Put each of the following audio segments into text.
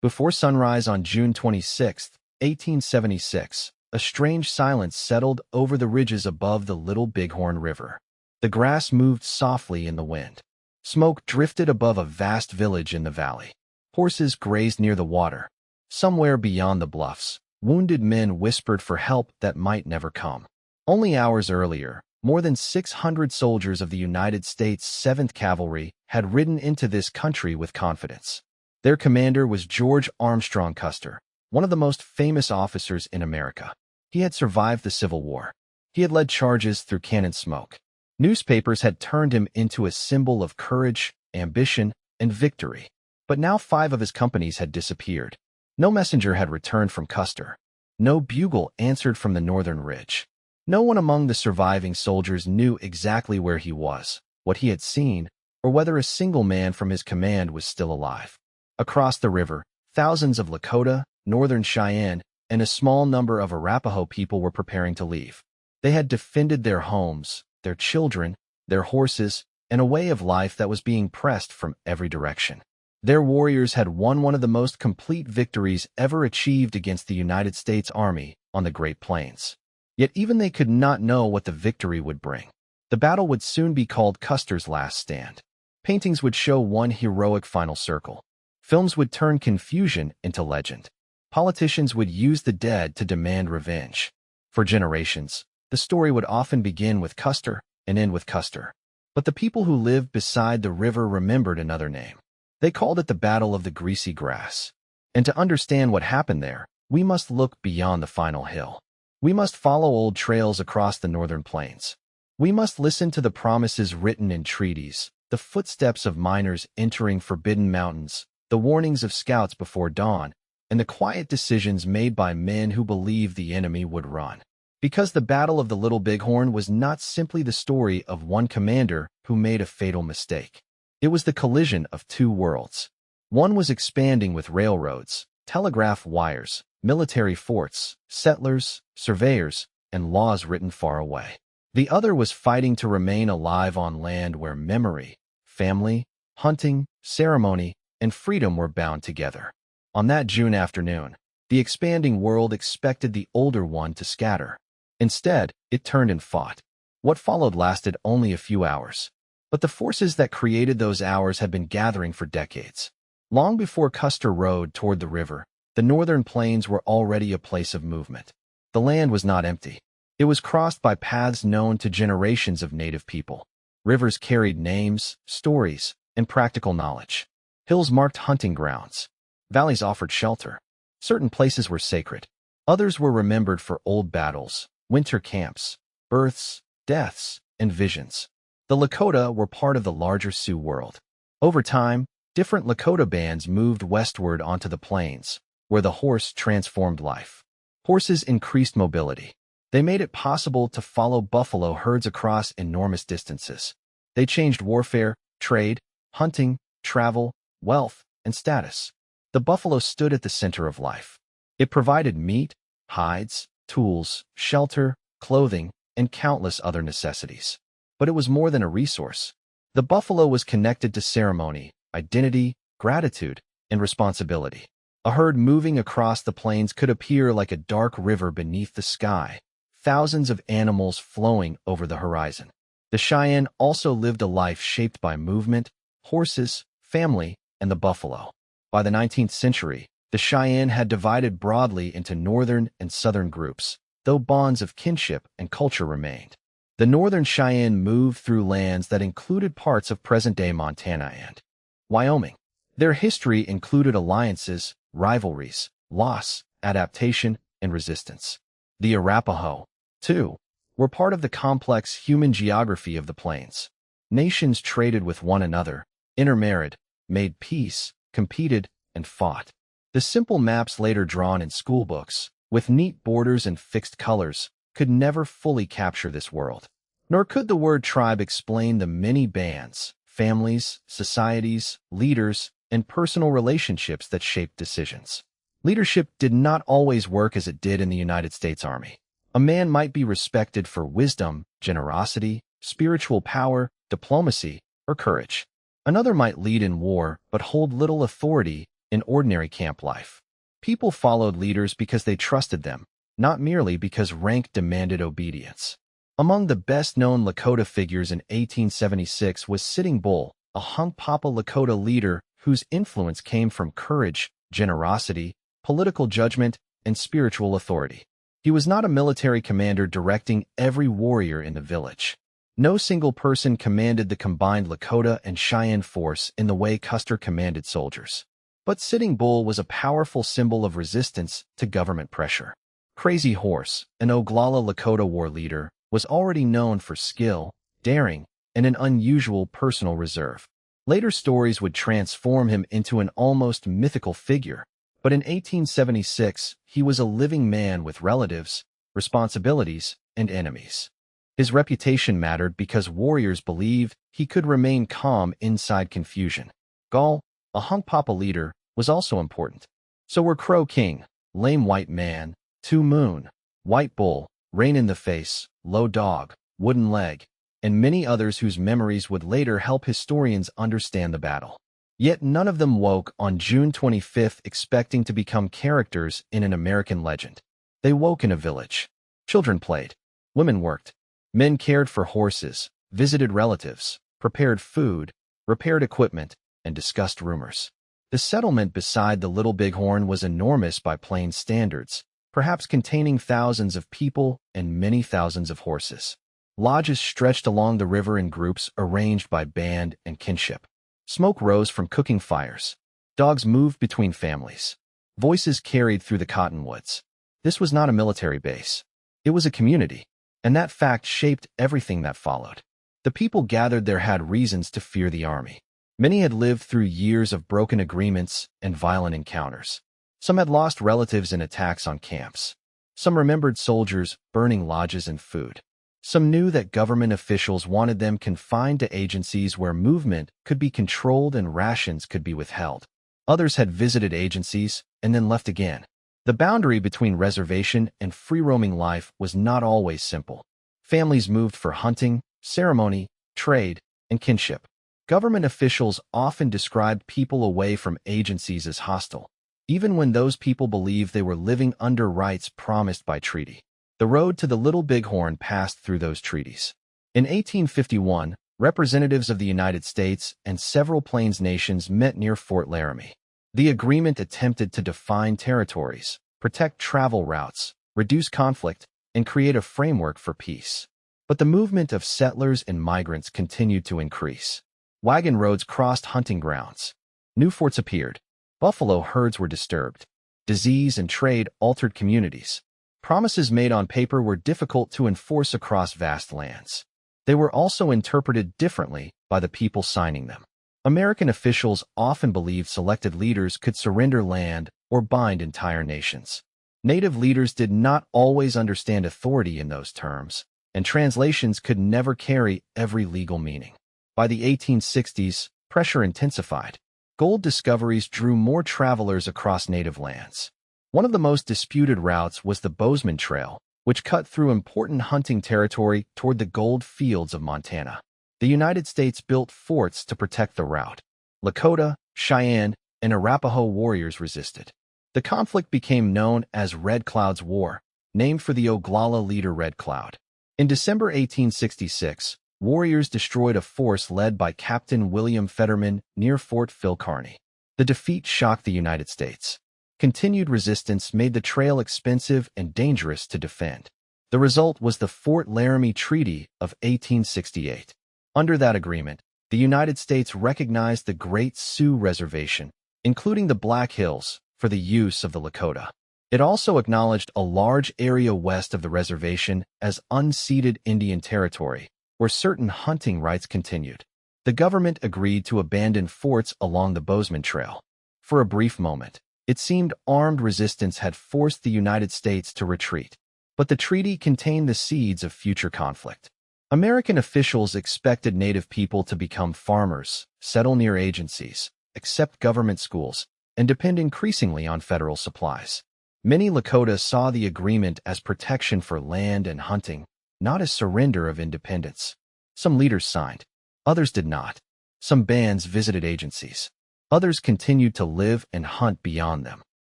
Before sunrise on June 26, 1876, a strange silence settled over the ridges above the Little Bighorn River. The grass moved softly in the wind. Smoke drifted above a vast village in the valley. Horses grazed near the water. Somewhere beyond the bluffs, wounded men whispered for help that might never come. Only hours earlier, more than 600 soldiers of the United States 7th Cavalry had ridden into this country with confidence. Their commander was George Armstrong Custer, one of the most famous officers in America. He had survived the Civil War. He had led charges through cannon smoke. Newspapers had turned him into a symbol of courage, ambition, and victory. But now 5 of his companies had disappeared. No messenger had returned from Custer. No bugle answered from the northern ridge. No one among the surviving soldiers knew exactly where he was, what he had seen, or whether a single man from his command was still alive. Across the river, thousands of Lakota, northern Cheyenne, and a small number of Arapaho people were preparing to leave. They had defended their homes, their children, their horses, and a way of life that was being pressed from every direction. Their warriors had won one of the most complete victories ever achieved against the United States Army on the Great Plains. Yet even they could not know what the victory would bring. The battle would soon be called Custer's Last Stand. Paintings would show one heroic final circle. Films would turn confusion into legend. Politicians would use the dead to demand revenge. For generations, the story would often begin with Custer and end with Custer. But the people who lived beside the river remembered another name. They called it the Battle of the Greasy Grass. And to understand what happened there, we must look beyond the final hill. We must follow old trails across the northern plains. We must listen to the promises written in treaties, the footsteps of miners entering forbidden mountains, the warnings of scouts before dawn, and the quiet decisions made by men who believed the enemy would run. Because the Battle of the Little Bighorn was not simply the story of one commander who made a fatal mistake. It was the collision of 2 worlds. One was expanding with railroads, telegraph wires, military forts, settlers, surveyors, and laws written far away. The other was fighting to remain alive on land where memory, family, hunting, ceremony, and freedom were bound together. On that June afternoon, the expanding world expected the older one to scatter. Instead, it turned and fought. What followed lasted only a few hours. But the forces that created those hours had been gathering for decades. Long before Custer rode toward the river, the northern plains were already a place of movement. The land was not empty. It was crossed by paths known to generations of native people. Rivers carried names, stories, and practical knowledge. Hills marked hunting grounds. Valleys offered shelter. Certain places were sacred. Others were remembered for old battles, winter camps, births, deaths, and visions. The Lakota were part of the larger Sioux world. Over time, different Lakota bands moved westward onto the plains, where the horse transformed life. Horses increased mobility. They made it possible to follow buffalo herds across enormous distances. They changed warfare, trade, hunting, travel, wealth, and status. The buffalo stood at the center of life. It provided meat, hides, tools, shelter, clothing, and countless other necessities. But it was more than a resource. The buffalo was connected to ceremony, identity, gratitude, and responsibility. A herd moving across the plains could appear like a dark river beneath the sky, thousands of animals flowing over the horizon. The Cheyenne also lived a life shaped by movement, horses, family, and the buffalo. By the 19th century, the Cheyenne had divided broadly into northern and southern groups, though bonds of kinship and culture remained. The northern Cheyenne moved through lands that included parts of present-day Montana and Wyoming. Their history included alliances, rivalries, loss, adaptation, and resistance. The Arapaho, too, were part of the complex human geography of the plains. Nations traded with one another, intermarried, made peace, competed, and fought. The simple maps later drawn in schoolbooks, with neat borders and fixed colors, could never fully capture this world. Nor could the word tribe explain the many bands, families, societies, leaders, and personal relationships that shaped decisions. Leadership did not always work as it did in the United States Army. A man might be respected for wisdom, generosity, spiritual power, diplomacy, or courage. Another might lead in war but hold little authority in ordinary camp life. People followed leaders because they trusted them, not merely because rank demanded obedience. Among the best-known Lakota figures in 1876 was Sitting Bull, a Hunkpapa Lakota leader whose influence came from courage, generosity, political judgment, and spiritual authority. He was not a military commander directing every warrior in the village. No single person commanded the combined Lakota and Cheyenne force in the way Custer commanded soldiers. But Sitting Bull was a powerful symbol of resistance to government pressure. Crazy Horse, an Oglala Lakota war leader, was already known for skill, daring, and an unusual personal reserve. Later stories would transform him into an almost mythical figure, but in 1876, he was a living man with relatives, responsibilities, and enemies. His reputation mattered because warriors believed he could remain calm inside confusion. Gall, a Hunkpapa leader, was also important. So were Crow King, Lame White Man, Two Moon, White Bull, Rain in the Face, Low Dog, Wooden Leg, and many others whose memories would later help historians understand the battle. Yet none of them woke on June 25th expecting to become characters in an American legend. They woke in a village. Children played. Women worked. Men cared for horses, visited relatives, prepared food, repaired equipment, and discussed rumors. The settlement beside the Little Bighorn was enormous by plain standards, perhaps containing thousands of people and many thousands of horses. Lodges stretched along the river in groups arranged by band and kinship. Smoke rose from cooking fires. Dogs moved between families. Voices carried through the cottonwoods. This was not a military base. It was a community, and that fact shaped everything that followed. The people gathered there had reasons to fear the army. Many had lived through years of broken agreements and violent encounters. Some had lost relatives in attacks on camps. Some remembered soldiers burning lodges and food. Some knew that government officials wanted them confined to agencies where movement could be controlled and rations could be withheld. Others had visited agencies and then left again. The boundary between reservation and free-roaming life was not always simple. Families moved for hunting, ceremony, trade, and kinship. Government officials often described people away from agencies as hostile, even when those people believed they were living under rights promised by treaty. The road to the Little Bighorn passed through those treaties. In 1851, representatives of the United States and several Plains nations met near Fort Laramie. The agreement attempted to define territories, protect travel routes, reduce conflict, and create a framework for peace. But the movement of settlers and migrants continued to increase. Wagon roads crossed hunting grounds. New forts appeared. Buffalo herds were disturbed. Disease and trade altered communities. Promises made on paper were difficult to enforce across vast lands. They were also interpreted differently by the people signing them. American officials often believed selected leaders could surrender land or bind entire nations. Native leaders did not always understand authority in those terms, and translations could never carry every legal meaning. By the 1860s, pressure intensified. Gold discoveries drew more travelers across native lands. One of the most disputed routes was the Bozeman Trail, which cut through important hunting territory toward the gold fields of Montana. The United States built forts to protect the route. Lakota, Cheyenne, and Arapaho warriors resisted. The conflict became known as Red Cloud's War, named for the Oglala leader Red Cloud. In December 1866, warriors destroyed a force led by Captain William Fetterman near Fort Phil Kearny. The defeat shocked the United States. Continued resistance made the trail expensive and dangerous to defend. The result was the Fort Laramie Treaty of 1868. Under that agreement, the United States recognized the Great Sioux Reservation, including the Black Hills, for the use of the Lakota. It also acknowledged a large area west of the reservation as unceded Indian territory, where certain hunting rights continued. The government agreed to abandon forts along the Bozeman Trail. For a brief moment, it seemed armed resistance had forced the United States to retreat, but the treaty contained the seeds of future conflict. American officials expected Native people to become farmers, settle near agencies, accept government schools, and depend increasingly on federal supplies. Many Lakota saw the agreement as protection for land and hunting, not as surrender of independence. Some leaders signed, others did not. Some bands visited agencies. Others continued to live and hunt beyond them.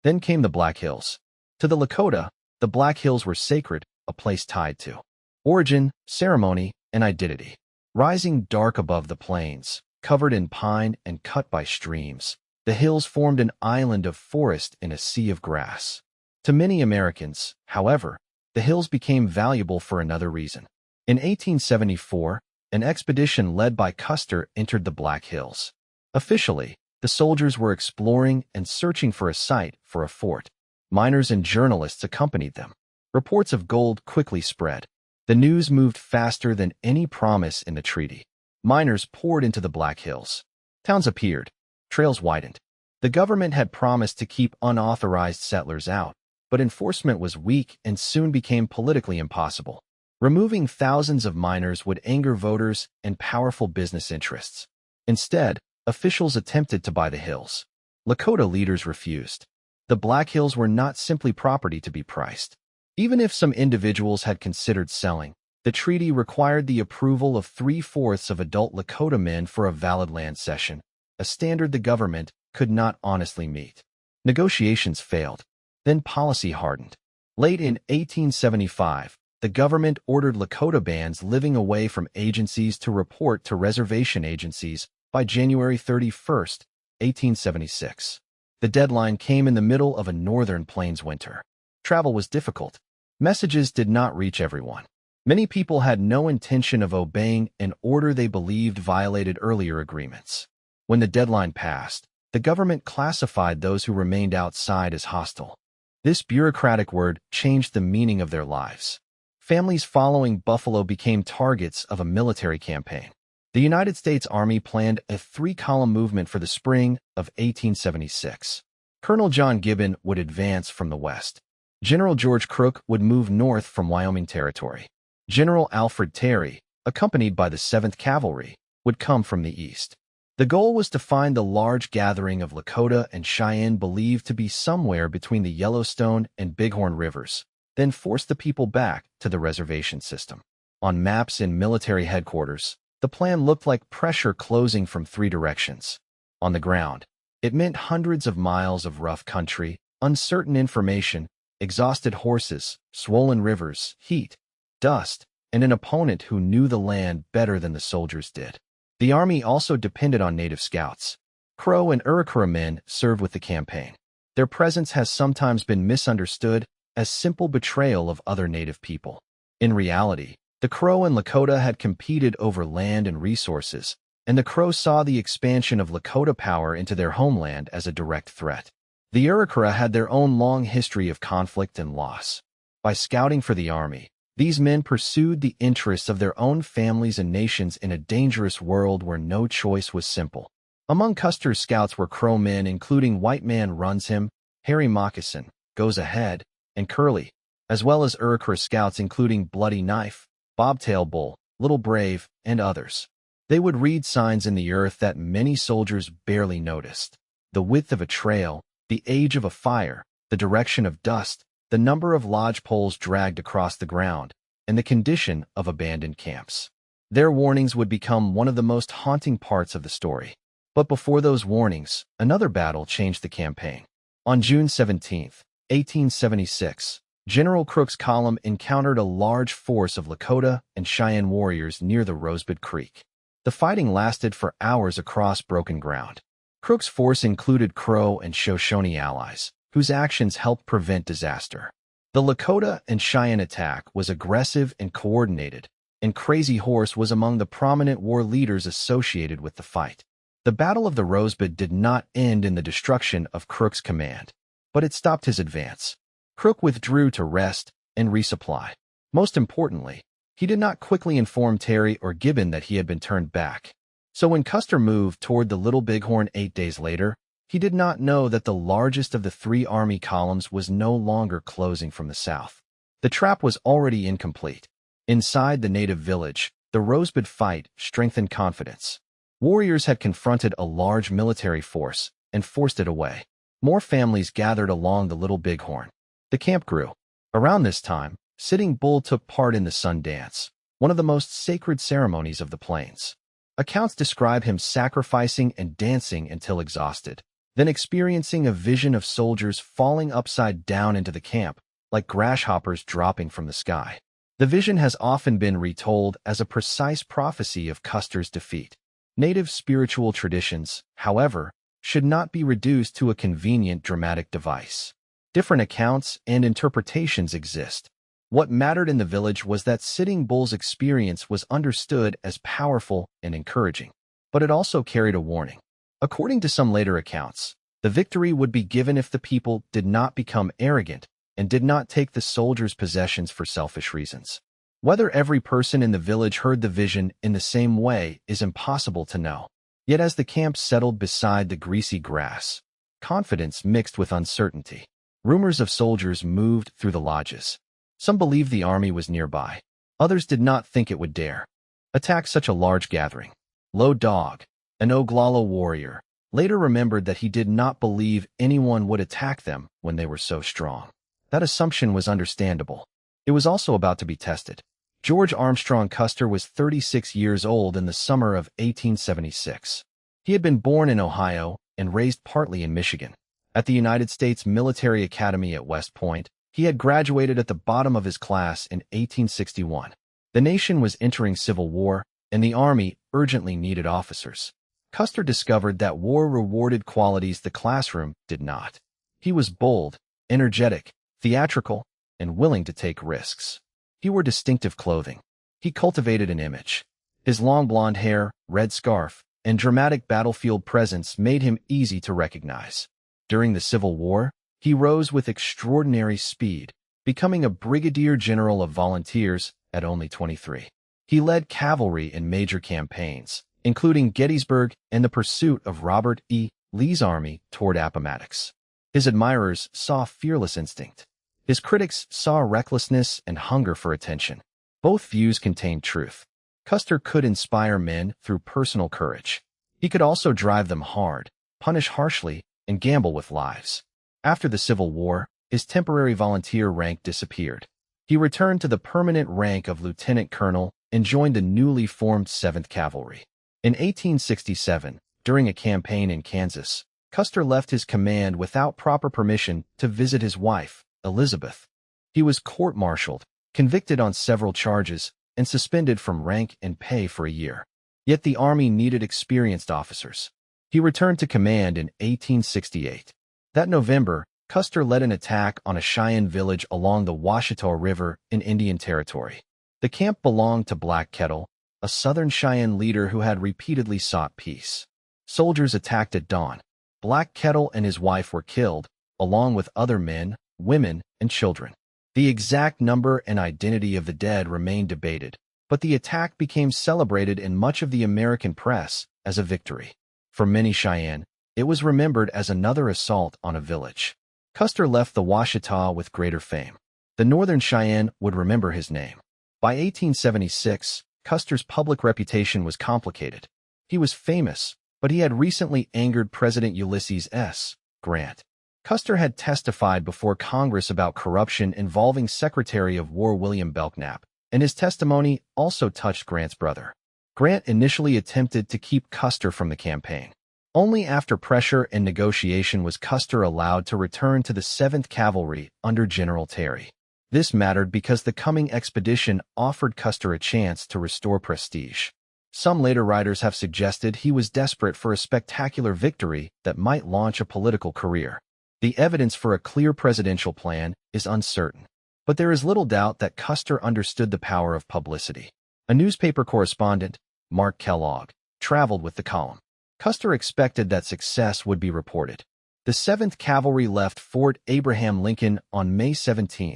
Then came the Black Hills. To the Lakota, the Black Hills were sacred, a place tied to origin, ceremony, and identity. Rising dark above the plains, covered in pine and cut by streams, the hills formed an island of forest in a sea of grass. To many Americans, however, the hills became valuable for another reason. In 1874, an expedition led by Custer entered the Black Hills. Officially, the soldiers were exploring and searching for a site for a fort. Miners and journalists accompanied them. Reports of gold quickly spread. The news moved faster than any promise in the treaty. Miners poured into the Black Hills. Towns appeared. Trails widened. The government had promised to keep unauthorized settlers out, but enforcement was weak and soon became politically impossible. Removing thousands of miners would anger voters and powerful business interests. Instead, officials attempted to buy the hills. Lakota leaders refused. The Black Hills were not simply property to be priced. Even if some individuals had considered selling, the treaty required the approval of 3/4 of adult Lakota men for a valid land cession, a standard the government could not honestly meet. Negotiations failed. Then policy hardened. Late in 1875, the government ordered Lakota bands living away from agencies to report to reservation agencies by January 31, 1876. The deadline came in the middle of a northern plains winter. Travel was difficult. Messages did not reach everyone. Many people had no intention of obeying an order they believed violated earlier agreements. When the deadline passed, the government classified those who remained outside as hostile. This bureaucratic word changed the meaning of their lives. Families following Buffalo became targets of a military campaign. The United States Army planned a 3-column movement for the spring of 1876. Colonel John Gibbon would advance from the west. General George Crook would move north from Wyoming Territory. General Alfred Terry, accompanied by the 7th Cavalry, would come from the east. The goal was to find the large gathering of Lakota and Cheyenne believed to be somewhere between the Yellowstone and Bighorn Rivers, then force the people back to the reservation system. On maps in military headquarters, the plan looked like pressure closing from 3 directions. On the ground, it meant hundreds of miles of rough country, uncertain information, exhausted horses, swollen rivers, heat, dust, and an opponent who knew the land better than the soldiers did. The Army also depended on native scouts. Crow and Iroquois men served with the campaign. Their presence has sometimes been misunderstood as simple betrayal of other native people. In reality, the Crow and Lakota had competed over land and resources, and the Crow saw the expansion of Lakota power into their homeland as a direct threat. The Iroquois had their own long history of conflict and loss. By scouting for the Army, these men pursued the interests of their own families and nations in a dangerous world where no choice was simple. Among Custer's scouts were Crow men including White Man Runs Him, Harry Moccasin, Goes Ahead, and Curly, as well as Iroquois scouts including Bloody Knife, Bobtail Bull, Little Brave, and others. They would read signs in the earth that many soldiers barely noticed. The width of a trail, the age of a fire, the direction of dust, the number of lodge poles dragged across the ground, and the condition of abandoned camps. Their warnings would become one of the most haunting parts of the story. But before those warnings, another battle changed the campaign. On June 17, 1876, General Crook's column encountered a large force of Lakota and Cheyenne warriors near the Rosebud Creek. The fighting lasted for hours across broken ground. Crook's force included Crow and Shoshone allies, whose actions helped prevent disaster. The Lakota and Cheyenne attack was aggressive and coordinated, and Crazy Horse was among the prominent war leaders associated with the fight. The Battle of the Rosebud did not end in the destruction of Crook's command, but it stopped his advance. Crook withdrew to rest and resupply. Most importantly, he did not quickly inform Terry or Gibbon that he had been turned back. So when Custer moved toward the Little Bighorn 8 days later, he did not know that the largest of the 3 army columns was no longer closing from the south. The trap was already incomplete. Inside the native village, the Rosebud fight strengthened confidence. Warriors had confronted a large military force and forced it away. More families gathered along the Little Bighorn. The camp grew. Around this time, Sitting Bull took part in the Sun Dance, one of the most sacred ceremonies of the plains. Accounts describe him sacrificing and dancing until exhausted, then experiencing a vision of soldiers falling upside down into the camp, like grasshoppers dropping from the sky. The vision has often been retold as a precise prophecy of Custer's defeat. Native spiritual traditions, however, should not be reduced to a convenient dramatic device. Different accounts and interpretations exist. What mattered in the village was that Sitting Bull's experience was understood as powerful and encouraging, but it also carried a warning. According to some later accounts, the victory would be given if the people did not become arrogant and did not take the soldiers' possessions for selfish reasons. Whether every person in the village heard the vision in the same way is impossible to know. Yet as the camp settled beside the greasy grass, confidence mixed with uncertainty. Rumors of soldiers moved through the lodges. Some believed the army was nearby. Others did not think it would dare attack such a large gathering. Low Dog, an Oglala warrior, later remembered that he did not believe anyone would attack them when they were so strong. That assumption was understandable. It was also about to be tested. George Armstrong Custer was 36 years old in the summer of 1876. He had been born in Ohio and raised partly in Michigan. At the United States Military Academy at West Point, he had graduated at the bottom of his class in 1861. The nation was entering civil war, and the Army urgently needed officers. Custer discovered that war rewarded qualities the classroom did not. He was bold, energetic, theatrical, and willing to take risks. He wore distinctive clothing. He cultivated an image. His long blonde hair, red scarf, and dramatic battlefield presence made him easy to recognize. During the Civil War, he rose with extraordinary speed, becoming a brigadier general of volunteers at only 23. He led cavalry in major campaigns, including Gettysburg and the pursuit of Robert E. Lee's army toward Appomattox. His admirers saw fearless instinct. His critics saw recklessness and hunger for attention. Both views contained truth. Custer could inspire men through personal courage. He could also drive them hard, punish harshly, and gamble with lives. After the Civil War, his temporary volunteer rank disappeared. He returned to the permanent rank of lieutenant colonel and joined the newly formed 7th Cavalry. In 1867, during a campaign in Kansas, Custer left his command without proper permission to visit his wife, Elizabeth. He was court-martialed, convicted on several charges, and suspended from rank and pay for a year. Yet the Army needed experienced officers. He returned to command in 1868. That November, Custer led an attack on a Cheyenne village along the Washita River in Indian Territory. The camp belonged to Black Kettle, a Southern Cheyenne leader who had repeatedly sought peace. Soldiers attacked at dawn. Black Kettle and his wife were killed, along with other men, women, and children. The exact number and identity of the dead remained debated, but the attack became celebrated in much of the American press as a victory. For many Cheyenne, it was remembered as another assault on a village. Custer left the Washita with greater fame. The Northern Cheyenne would remember his name. By 1876, Custer's public reputation was complicated. He was famous, but he had recently angered President Ulysses S. Grant. Custer had testified before Congress about corruption involving Secretary of War William Belknap, and his testimony also touched Grant's brother. Grant initially attempted to keep Custer from the campaign. Only after pressure and negotiation was Custer allowed to return to the 7th Cavalry under General Terry. This mattered because the coming expedition offered Custer a chance to restore prestige. Some later writers have suggested he was desperate for a spectacular victory that might launch a political career. The evidence for a clear presidential plan is uncertain, but there is little doubt that Custer understood the power of publicity. A newspaper correspondent, Mark Kellogg, traveled with the column. Custer expected that success would be reported. The 7th Cavalry left Fort Abraham Lincoln on May 17,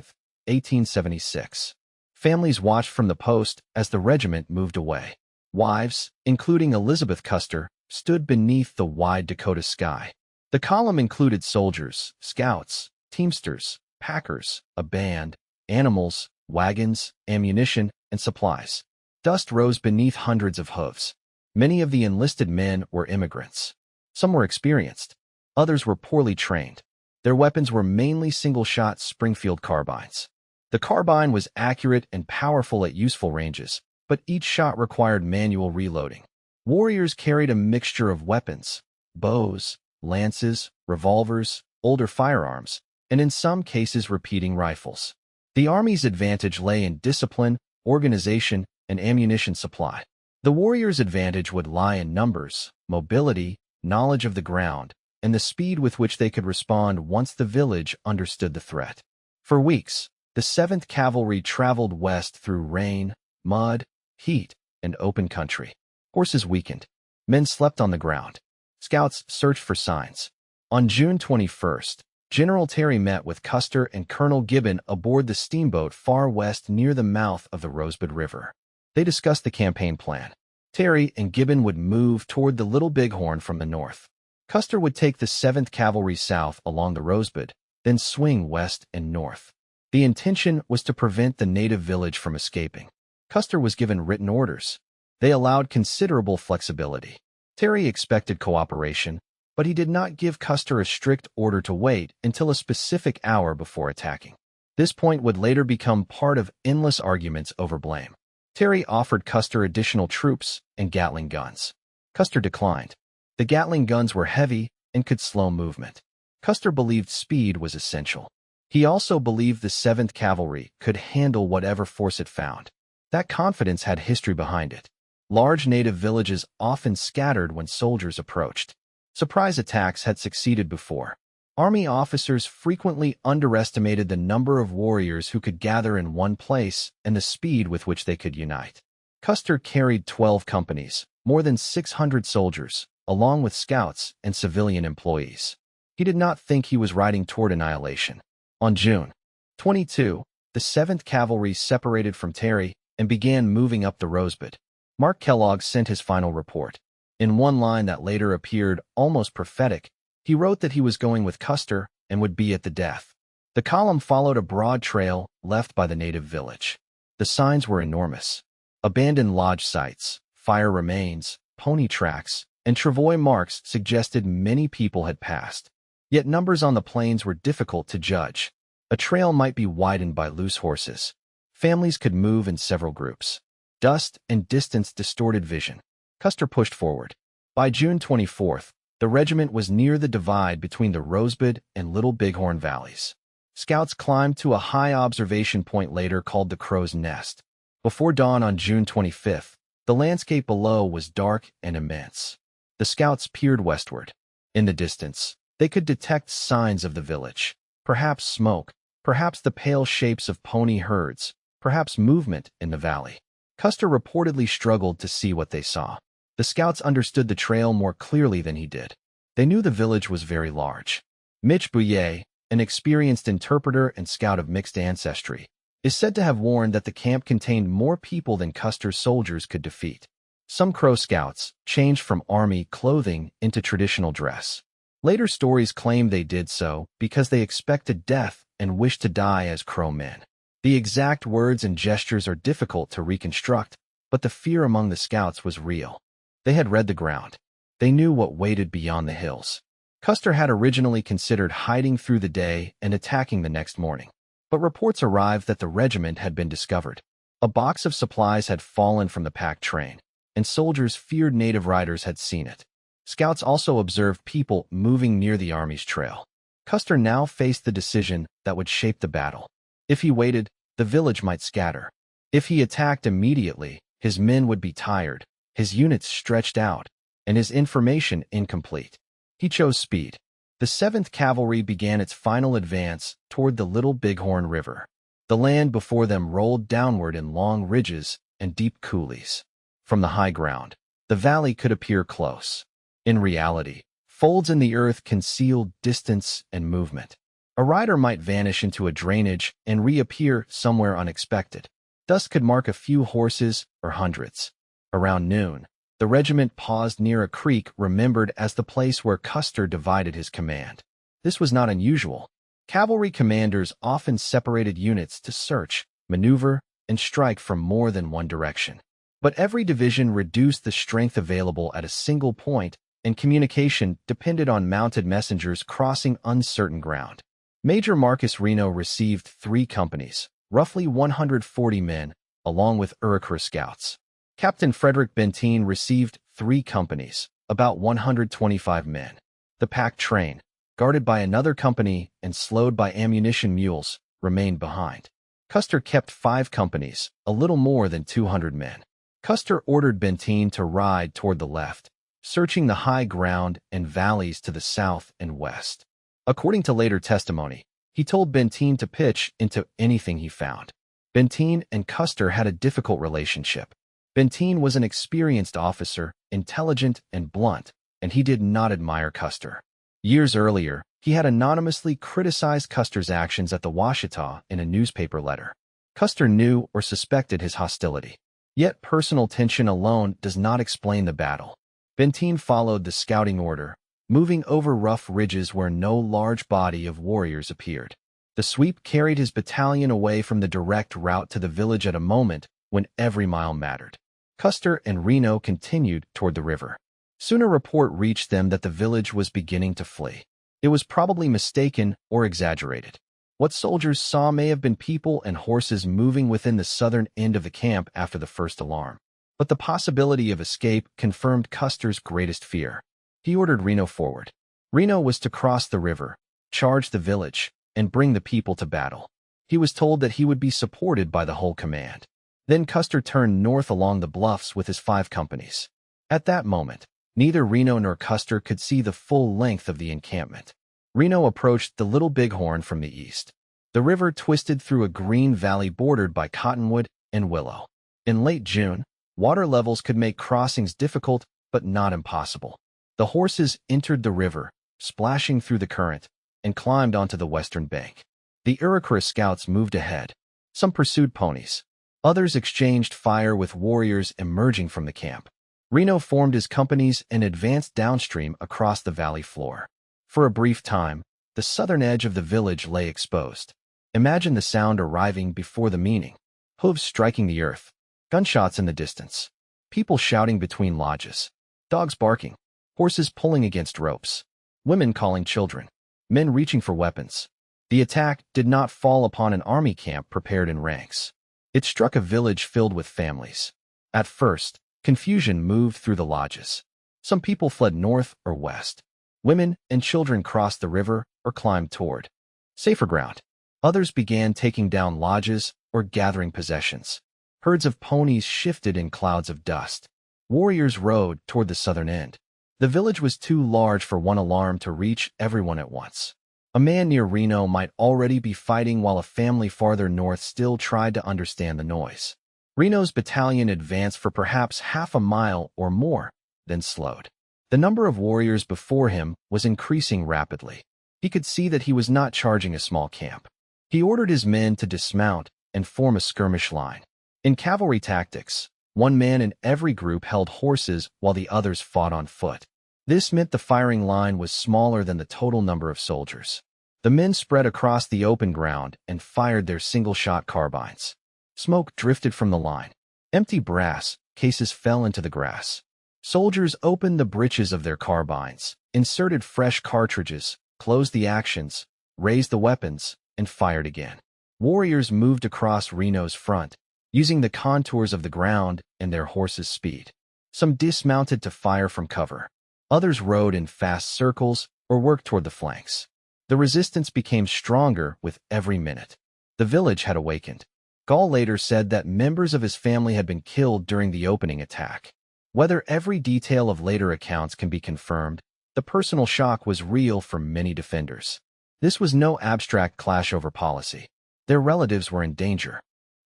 1876. Families watched from the post as the regiment moved away. Wives, including Elizabeth Custer, stood beneath the wide Dakota sky. The column included soldiers, scouts, teamsters, packers, a band, animals, wagons, ammunition, and supplies. Dust rose beneath hundreds of hooves. Many of the enlisted men were immigrants. Some were experienced. Others were poorly trained. Their weapons were mainly single-shot Springfield carbines. The carbine was accurate and powerful at useful ranges, but each shot required manual reloading. Warriors carried a mixture of weapons: bows, lances, revolvers, older firearms, and in some cases repeating rifles. The Army's advantage lay in discipline, organization, and ammunition supply. The warriors' advantage would lie in numbers, mobility, knowledge of the ground, and the speed with which they could respond once the village understood the threat. For weeks, the 7th Cavalry traveled west through rain, mud, heat, and open country. Horses weakened. Men slept on the ground. Scouts searched for signs. On June 21st, General Terry met with Custer and Colonel Gibbon aboard the steamboat far west near the mouth of the Rosebud River. They discussed the campaign plan. Terry and Gibbon would move toward the Little Bighorn from the north. Custer would take the 7th Cavalry south along the Rosebud, then swing west and north. The intention was to prevent the native village from escaping. Custer was given written orders. They allowed considerable flexibility. Terry expected cooperation, but he did not give Custer a strict order to wait until a specific hour before attacking. This point would later become part of endless arguments over blame. Terry offered Custer additional troops and Gatling guns. Custer declined. The Gatling guns were heavy and could slow movement. Custer believed speed was essential. He also believed the 7th Cavalry could handle whatever force it found. That confidence had history behind it. Large native villages often scattered when soldiers approached. Surprise attacks had succeeded before. Army officers frequently underestimated the number of warriors who could gather in one place and the speed with which they could unite. Custer carried 12 companies, more than 600 soldiers, along with scouts and civilian employees. He did not think he was riding toward annihilation. On June 22, the 7th Cavalry separated from Terry and began moving up the Rosebud. Mark Kellogg sent his final report. In one line that later appeared almost prophetic, he wrote that he was going with Custer and would be at the death. The column followed a broad trail left by the native village. The signs were enormous: abandoned lodge sites, fire remains, pony tracks, and travois marks suggested many people had passed. Yet numbers on the plains were difficult to judge. A trail might be widened by loose horses. Families could move in several groups. Dust and distance distorted vision. Custer pushed forward. By June 24th, the regiment was near the divide between the Rosebud and Little Bighorn valleys. Scouts climbed to a high observation point later called the Crow's Nest. Before dawn on June 25th, the landscape below was dark and immense. The scouts peered westward. In the distance, they could detect signs of the village. Perhaps smoke, perhaps the pale shapes of pony herds, perhaps movement in the valley. Custer reportedly struggled to see what they saw. The scouts understood the trail more clearly than he did. They knew the village was very large. Mitch Bouillet, an experienced interpreter and scout of mixed ancestry, is said to have warned that the camp contained more people than Custer's soldiers could defeat. Some Crow scouts changed from army clothing into traditional dress. Later stories claim they did so because they expected death and wished to die as Crow men. The exact words and gestures are difficult to reconstruct, but the fear among the scouts was real. They had read the ground. They knew what waited beyond the hills. Custer had originally considered hiding through the day and attacking the next morning. But reports arrived that the regiment had been discovered. A box of supplies had fallen from the pack train, and soldiers feared native riders had seen it. Scouts also observed people moving near the Army's trail. Custer now faced the decision that would shape the battle. If he waited, the village might scatter. If he attacked immediately, his men would be tired, his units stretched out, and his information incomplete. He chose speed. The 7th Cavalry began its final advance toward the Little Bighorn River. The land before them rolled downward in long ridges and deep coulees. From the high ground, the valley could appear close. In reality, folds in the earth concealed distance and movement. A rider might vanish into a drainage and reappear somewhere unexpected. Dust could mark a few horses or hundreds. Around noon, the regiment paused near a creek remembered as the place where Custer divided his command. This was not unusual. Cavalry commanders often separated units to search, maneuver, and strike from more than one direction. But every division reduced the strength available at a single point, and communication depended on mounted messengers crossing uncertain ground. Major Marcus Reno received 3 companies, roughly 140 men, along with Iroquois scouts. Captain Frederick Benteen received 3 companies, about 125 men. The pack train, guarded by another company and slowed by ammunition mules, remained behind. Custer kept 5 companies, a little more than 200 men. Custer ordered Benteen to ride toward the left, searching the high ground and valleys to the south and west. According to later testimony, he told Benteen to pitch into anything he found. Benteen and Custer had a difficult relationship. Benteen was an experienced officer, intelligent and blunt, and he did not admire Custer. Years earlier, he had anonymously criticized Custer's actions at the Washita in a newspaper letter. Custer knew or suspected his hostility. Yet personal tension alone does not explain the battle. Benteen followed the scouting order, moving over rough ridges where no large body of warriors appeared. The sweep carried his battalion away from the direct route to the village at a moment when every mile mattered. Custer and Reno continued toward the river. Soon a report reached them that the village was beginning to flee. It was probably mistaken or exaggerated. What soldiers saw may have been people and horses moving within the southern end of the camp after the first alarm. But the possibility of escape confirmed Custer's greatest fear. He ordered Reno forward. Reno was to cross the river, charge the village, and bring the people to battle. He was told that he would be supported by the whole command. Then Custer turned north along the bluffs with his 5 companies. At that moment, neither Reno nor Custer could see the full length of the encampment. Reno approached the Little Bighorn from the east. The river twisted through a green valley bordered by cottonwood and willow. In late June, water levels could make crossings difficult but not impossible. The horses entered the river, splashing through the current, and climbed onto the western bank. The Iroquois scouts moved ahead. Some pursued ponies. Others exchanged fire with warriors emerging from the camp. Reno formed his companies and advanced downstream across the valley floor. For a brief time, the southern edge of the village lay exposed. Imagine the sound arriving before the meaning. Hooves striking the earth. Gunshots in the distance. People shouting between lodges. Dogs barking. Horses pulling against ropes. Women calling children. Men reaching for weapons. The attack did not fall upon an army camp prepared in ranks. It struck a village filled with families. At first, confusion moved through the lodges. Some people fled north or west. Women and children crossed the river or climbed toward safer ground. Others began taking down lodges or gathering possessions. Herds of ponies shifted in clouds of dust. Warriors rode toward the southern end. The village was too large for one alarm to reach everyone at once. A man near Reno might already be fighting while a family farther north still tried to understand the noise. Reno's battalion advanced for perhaps half a mile or more, then slowed. The number of warriors before him was increasing rapidly. He could see that he was not charging a small camp. He ordered his men to dismount and form a skirmish line. In cavalry tactics, one man in every group held horses while the others fought on foot. This meant the firing line was smaller than the total number of soldiers. The men spread across the open ground and fired their single-shot carbines. Smoke drifted from the line. Empty brass cases fell into the grass. Soldiers opened the breeches of their carbines, inserted fresh cartridges, closed the actions, raised the weapons, and fired again. Warriors moved across Reno's front, using the contours of the ground and their horses' speed. Some dismounted to fire from cover. Others rode in fast circles or worked toward the flanks. The resistance became stronger with every minute. The village had awakened. Gall later said that members of his family had been killed during the opening attack. Whether every detail of later accounts can be confirmed, the personal shock was real for many defenders. This was no abstract clash over policy. Their relatives were in danger.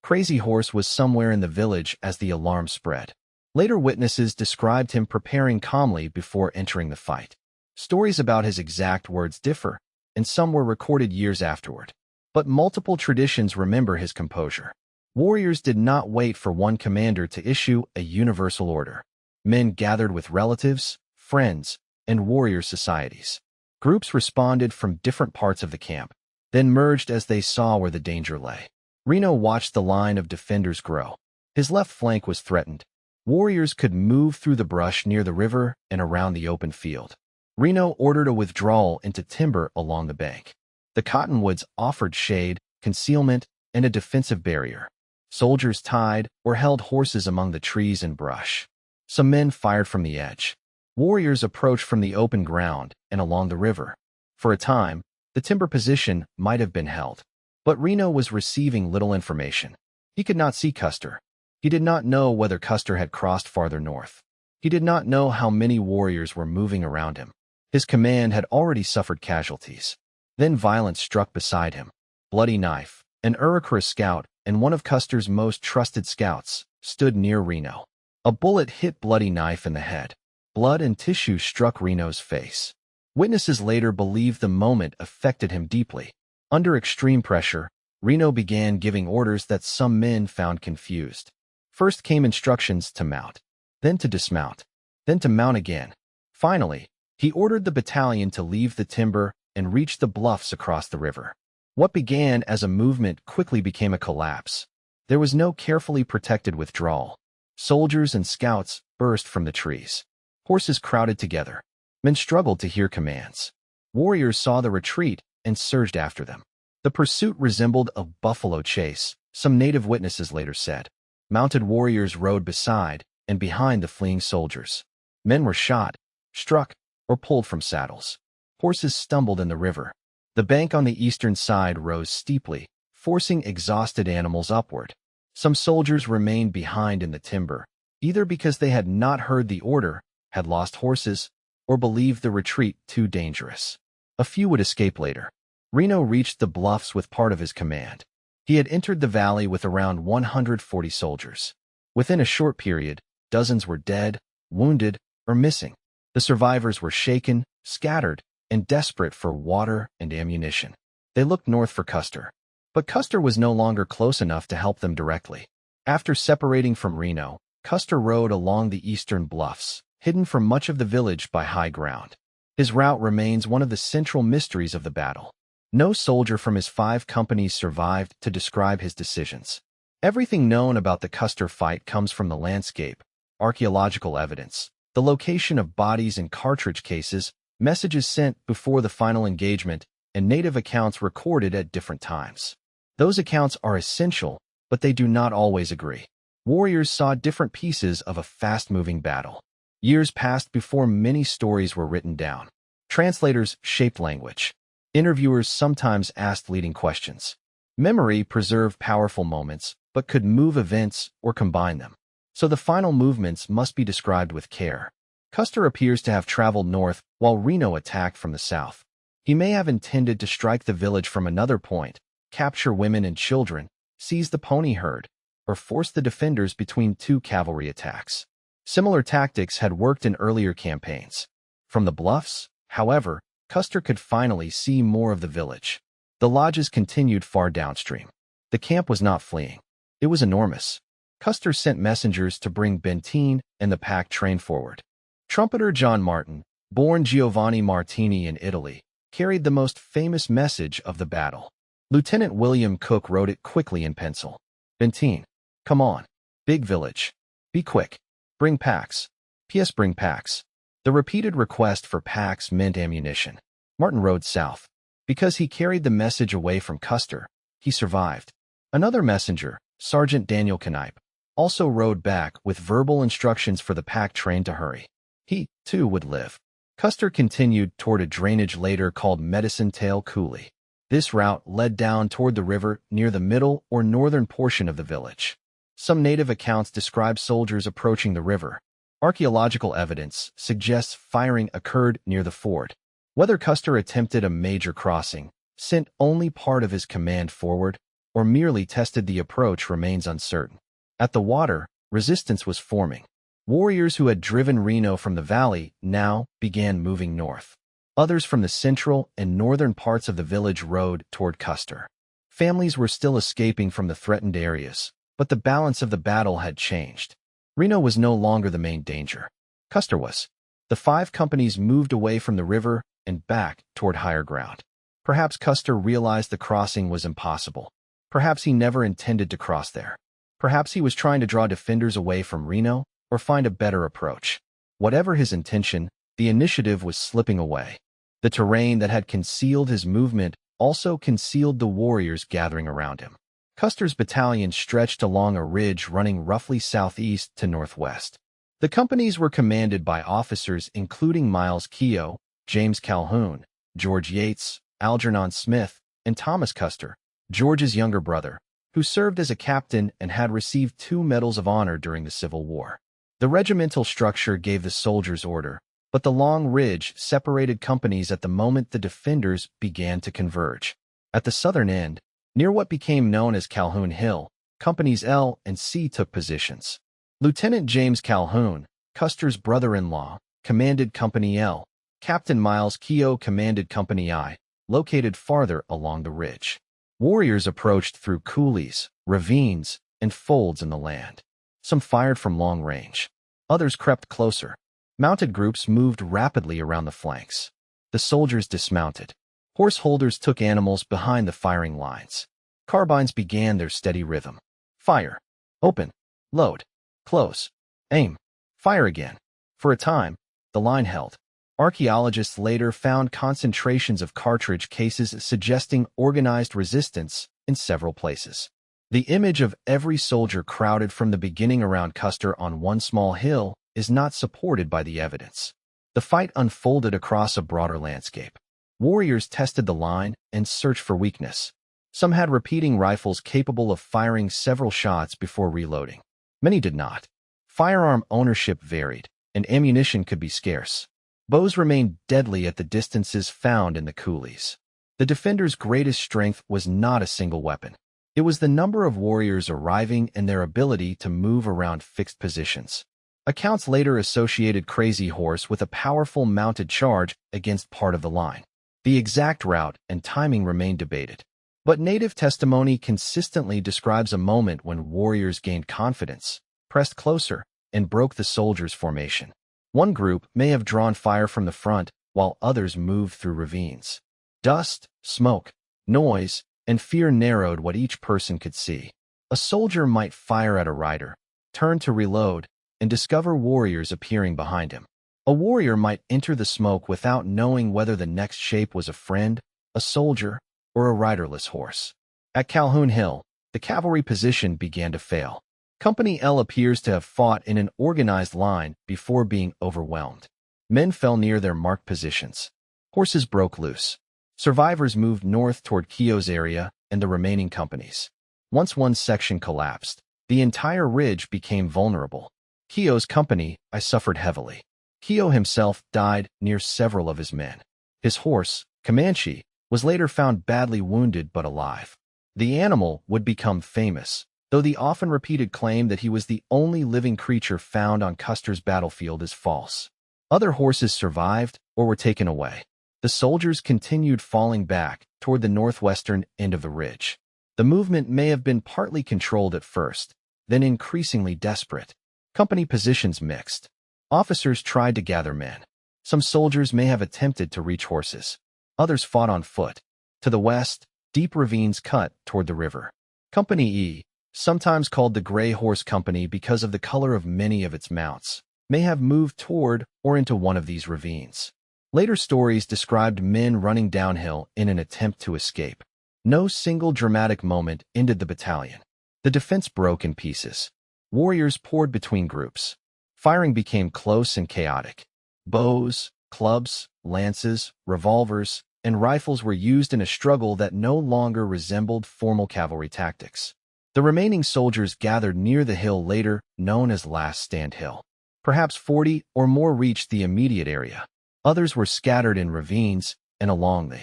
Crazy Horse was somewhere in the village as the alarm spread. Later witnesses described him preparing calmly before entering the fight. Stories about his exact words differ, and some were recorded years afterward. But multiple traditions remember his composure. Warriors did not wait for one commander to issue a universal order. Men gathered with relatives, friends, and warrior societies. Groups responded from different parts of the camp, then merged as they saw where the danger lay. Reno watched the line of defenders grow. His left flank was threatened. Warriors could move through the brush near the river and around the open field. Reno ordered a withdrawal into timber along the bank. The cottonwoods offered shade, concealment, and a defensive barrier. Soldiers tied or held horses among the trees and brush. Some men fired from the edge. Warriors approached from the open ground and along the river. For a time, the timber position might have been held. But Reno was receiving little information. He could not see Custer. He did not know whether Custer had crossed farther north. He did not know how many warriors were moving around him. His command had already suffered casualties. Then violence struck beside him. Bloody Knife, an Iroquois scout and one of Custer's most trusted scouts, stood near Reno. A bullet hit Bloody Knife in the head. Blood and tissue struck Reno's face. Witnesses later believed the moment affected him deeply. Under extreme pressure, Reno began giving orders that some men found confused. First came instructions to mount, then to dismount, then to mount again. Finally, he ordered the battalion to leave the timber and reach the bluffs across the river. What began as a movement quickly became a collapse. There was no carefully protected withdrawal. Soldiers and scouts burst from the trees. Horses crowded together. Men struggled to hear commands. Warriors saw the retreat and surged after them. The pursuit resembled a buffalo chase, some native witnesses later said. Mounted warriors rode beside and behind the fleeing soldiers. Men were shot, struck, or pulled from saddles. Horses stumbled in the river. The bank on the eastern side rose steeply, forcing exhausted animals upward. Some soldiers remained behind in the timber, either because they had not heard the order, had lost horses, or believed the retreat too dangerous. A few would escape later. Reno reached the bluffs with part of his command. He had entered the valley with around 140 soldiers. Within a short period, dozens were dead, wounded, or missing. The survivors were shaken, scattered, and desperate for water and ammunition. They looked north for Custer. But Custer was no longer close enough to help them directly. After separating from Reno, Custer rode along the eastern bluffs, hidden from much of the village by high ground. His route remains one of the central mysteries of the battle. No soldier from his 5 companies survived to describe his decisions. Everything known about the Custer fight comes from the landscape, archaeological evidence, the location of bodies in cartridge cases, messages sent before the final engagement, and native accounts recorded at different times. Those accounts are essential, but they do not always agree. Warriors saw different pieces of a fast-moving battle. Years passed before many stories were written down. Translators shaped language. Interviewers sometimes asked leading questions. Memory preserved powerful moments, but could move events or combine them. So the final movements must be described with care. Custer appears to have traveled north while Reno attacked from the south. He may have intended to strike the village from another point, capture women and children, seize the pony herd, or force the defenders between 2 cavalry attacks. Similar tactics had worked in earlier campaigns. From the bluffs, however, Custer could finally see more of the village. The lodges continued far downstream. The camp was not fleeing. It was enormous. Custer sent messengers to bring Benteen and the pack train forward. Trumpeter John Martin, born Giovanni Martini in Italy, carried the most famous message of the battle. Lieutenant William Cook wrote it quickly in pencil. Benteen, come on. Big village. Be quick. Bring packs. P.S. Bring packs. The repeated request for packs meant ammunition. Martin rode south. Because he carried the message away from Custer, he survived. Another messenger, Sergeant Daniel Knipe, also rode back with verbal instructions for the pack train to hurry. He, too, would live. Custer continued toward a drainage later called Medicine Tail Coulee. This route led down toward the river near the middle or northern portion of the village. Some native accounts describe soldiers approaching the river. Archaeological evidence suggests firing occurred near the ford. Whether Custer attempted a major crossing, sent only part of his command forward, or merely tested the approach remains uncertain. At the water, resistance was forming. Warriors who had driven Reno from the valley now began moving north. Others from the central and northern parts of the village rode toward Custer. Families were still escaping from the threatened areas, but the balance of the battle had changed. Reno was no longer the main danger. Custer was. The 5 companies moved away from the river and back toward higher ground. Perhaps Custer realized the crossing was impossible. Perhaps he never intended to cross there. Perhaps he was trying to draw defenders away from Reno or find a better approach. Whatever his intention, the initiative was slipping away. The terrain that had concealed his movement also concealed the warriors gathering around him. Custer's battalion stretched along a ridge running roughly southeast to northwest. The companies were commanded by officers including Miles Keogh, James Calhoun, George Yates, Algernon Smith, and Thomas Custer, George's younger brother, who served as a captain and had received 2 Medals of Honor during the Civil War. The regimental structure gave the soldiers order, but the long ridge separated companies at the moment the defenders began to converge. At the southern end, near what became known as Calhoun Hill, Companies L and C took positions. Lieutenant James Calhoun, Custer's brother-in-law, commanded Company L. Captain Miles Keogh commanded Company I, located farther along the ridge. Warriors approached through coulees, ravines, and folds in the land. Some fired from long range. Others crept closer. Mounted groups moved rapidly around the flanks. The soldiers dismounted. Horse holders took animals behind the firing lines. Carbines began their steady rhythm. Fire. Open. Load. Close. Aim. Fire again. For a time, the line held. Archaeologists later found concentrations of cartridge cases suggesting organized resistance in several places. The image of every soldier crowded from the beginning around Custer on one small hill is not supported by the evidence. The fight unfolded across a broader landscape. Warriors tested the line and searched for weakness. Some had repeating rifles capable of firing several shots before reloading. Many did not. Firearm ownership varied, and ammunition could be scarce. Bows remained deadly at the distances found in the coulees. The defenders' greatest strength was not a single weapon. It was the number of warriors arriving and their ability to move around fixed positions. Accounts later associated Crazy Horse with a powerful mounted charge against part of the line. The exact route and timing remain debated. But native testimony consistently describes a moment when warriors gained confidence, pressed closer, and broke the soldiers' formation. One group may have drawn fire from the front, while others moved through ravines. Dust, smoke, noise, and fear narrowed what each person could see. A soldier might fire at a rider, turn to reload, and discover warriors appearing behind him. A warrior might enter the smoke without knowing whether the next shape was a friend, a soldier, or a riderless horse. At Calhoun Hill, the cavalry position began to fail. Company L appears to have fought in an organized line before being overwhelmed. Men fell near their marked positions. Horses broke loose. Survivors moved north toward Keogh's area and the remaining companies. Once one section collapsed, the entire ridge became vulnerable. Keogh's company, I suffered heavily. Keogh himself died near several of his men. His horse, Comanche, was later found badly wounded but alive. The animal would become famous, though the often repeated claim that he was the only living creature found on Custer's battlefield is false. Other horses survived or were taken away. The soldiers continued falling back toward the northwestern end of the ridge. The movement may have been partly controlled at first, then increasingly desperate. Company positions mixed. Officers tried to gather men. Some soldiers may have attempted to reach horses. Others fought on foot. To the west, deep ravines cut toward the river. Company E, sometimes called the Gray Horse Company because of the color of many of its mounts, may have moved toward or into one of these ravines. Later stories described men running downhill in an attempt to escape. No single dramatic moment ended the battalion. The defense broke in pieces. Warriors poured between groups. Firing became close and chaotic. Bows, clubs, lances, revolvers, and rifles were used in a struggle that no longer resembled formal cavalry tactics. The remaining soldiers gathered near the hill later known as Last Stand Hill. Perhaps 40 or more reached the immediate area. Others were scattered in ravines and along the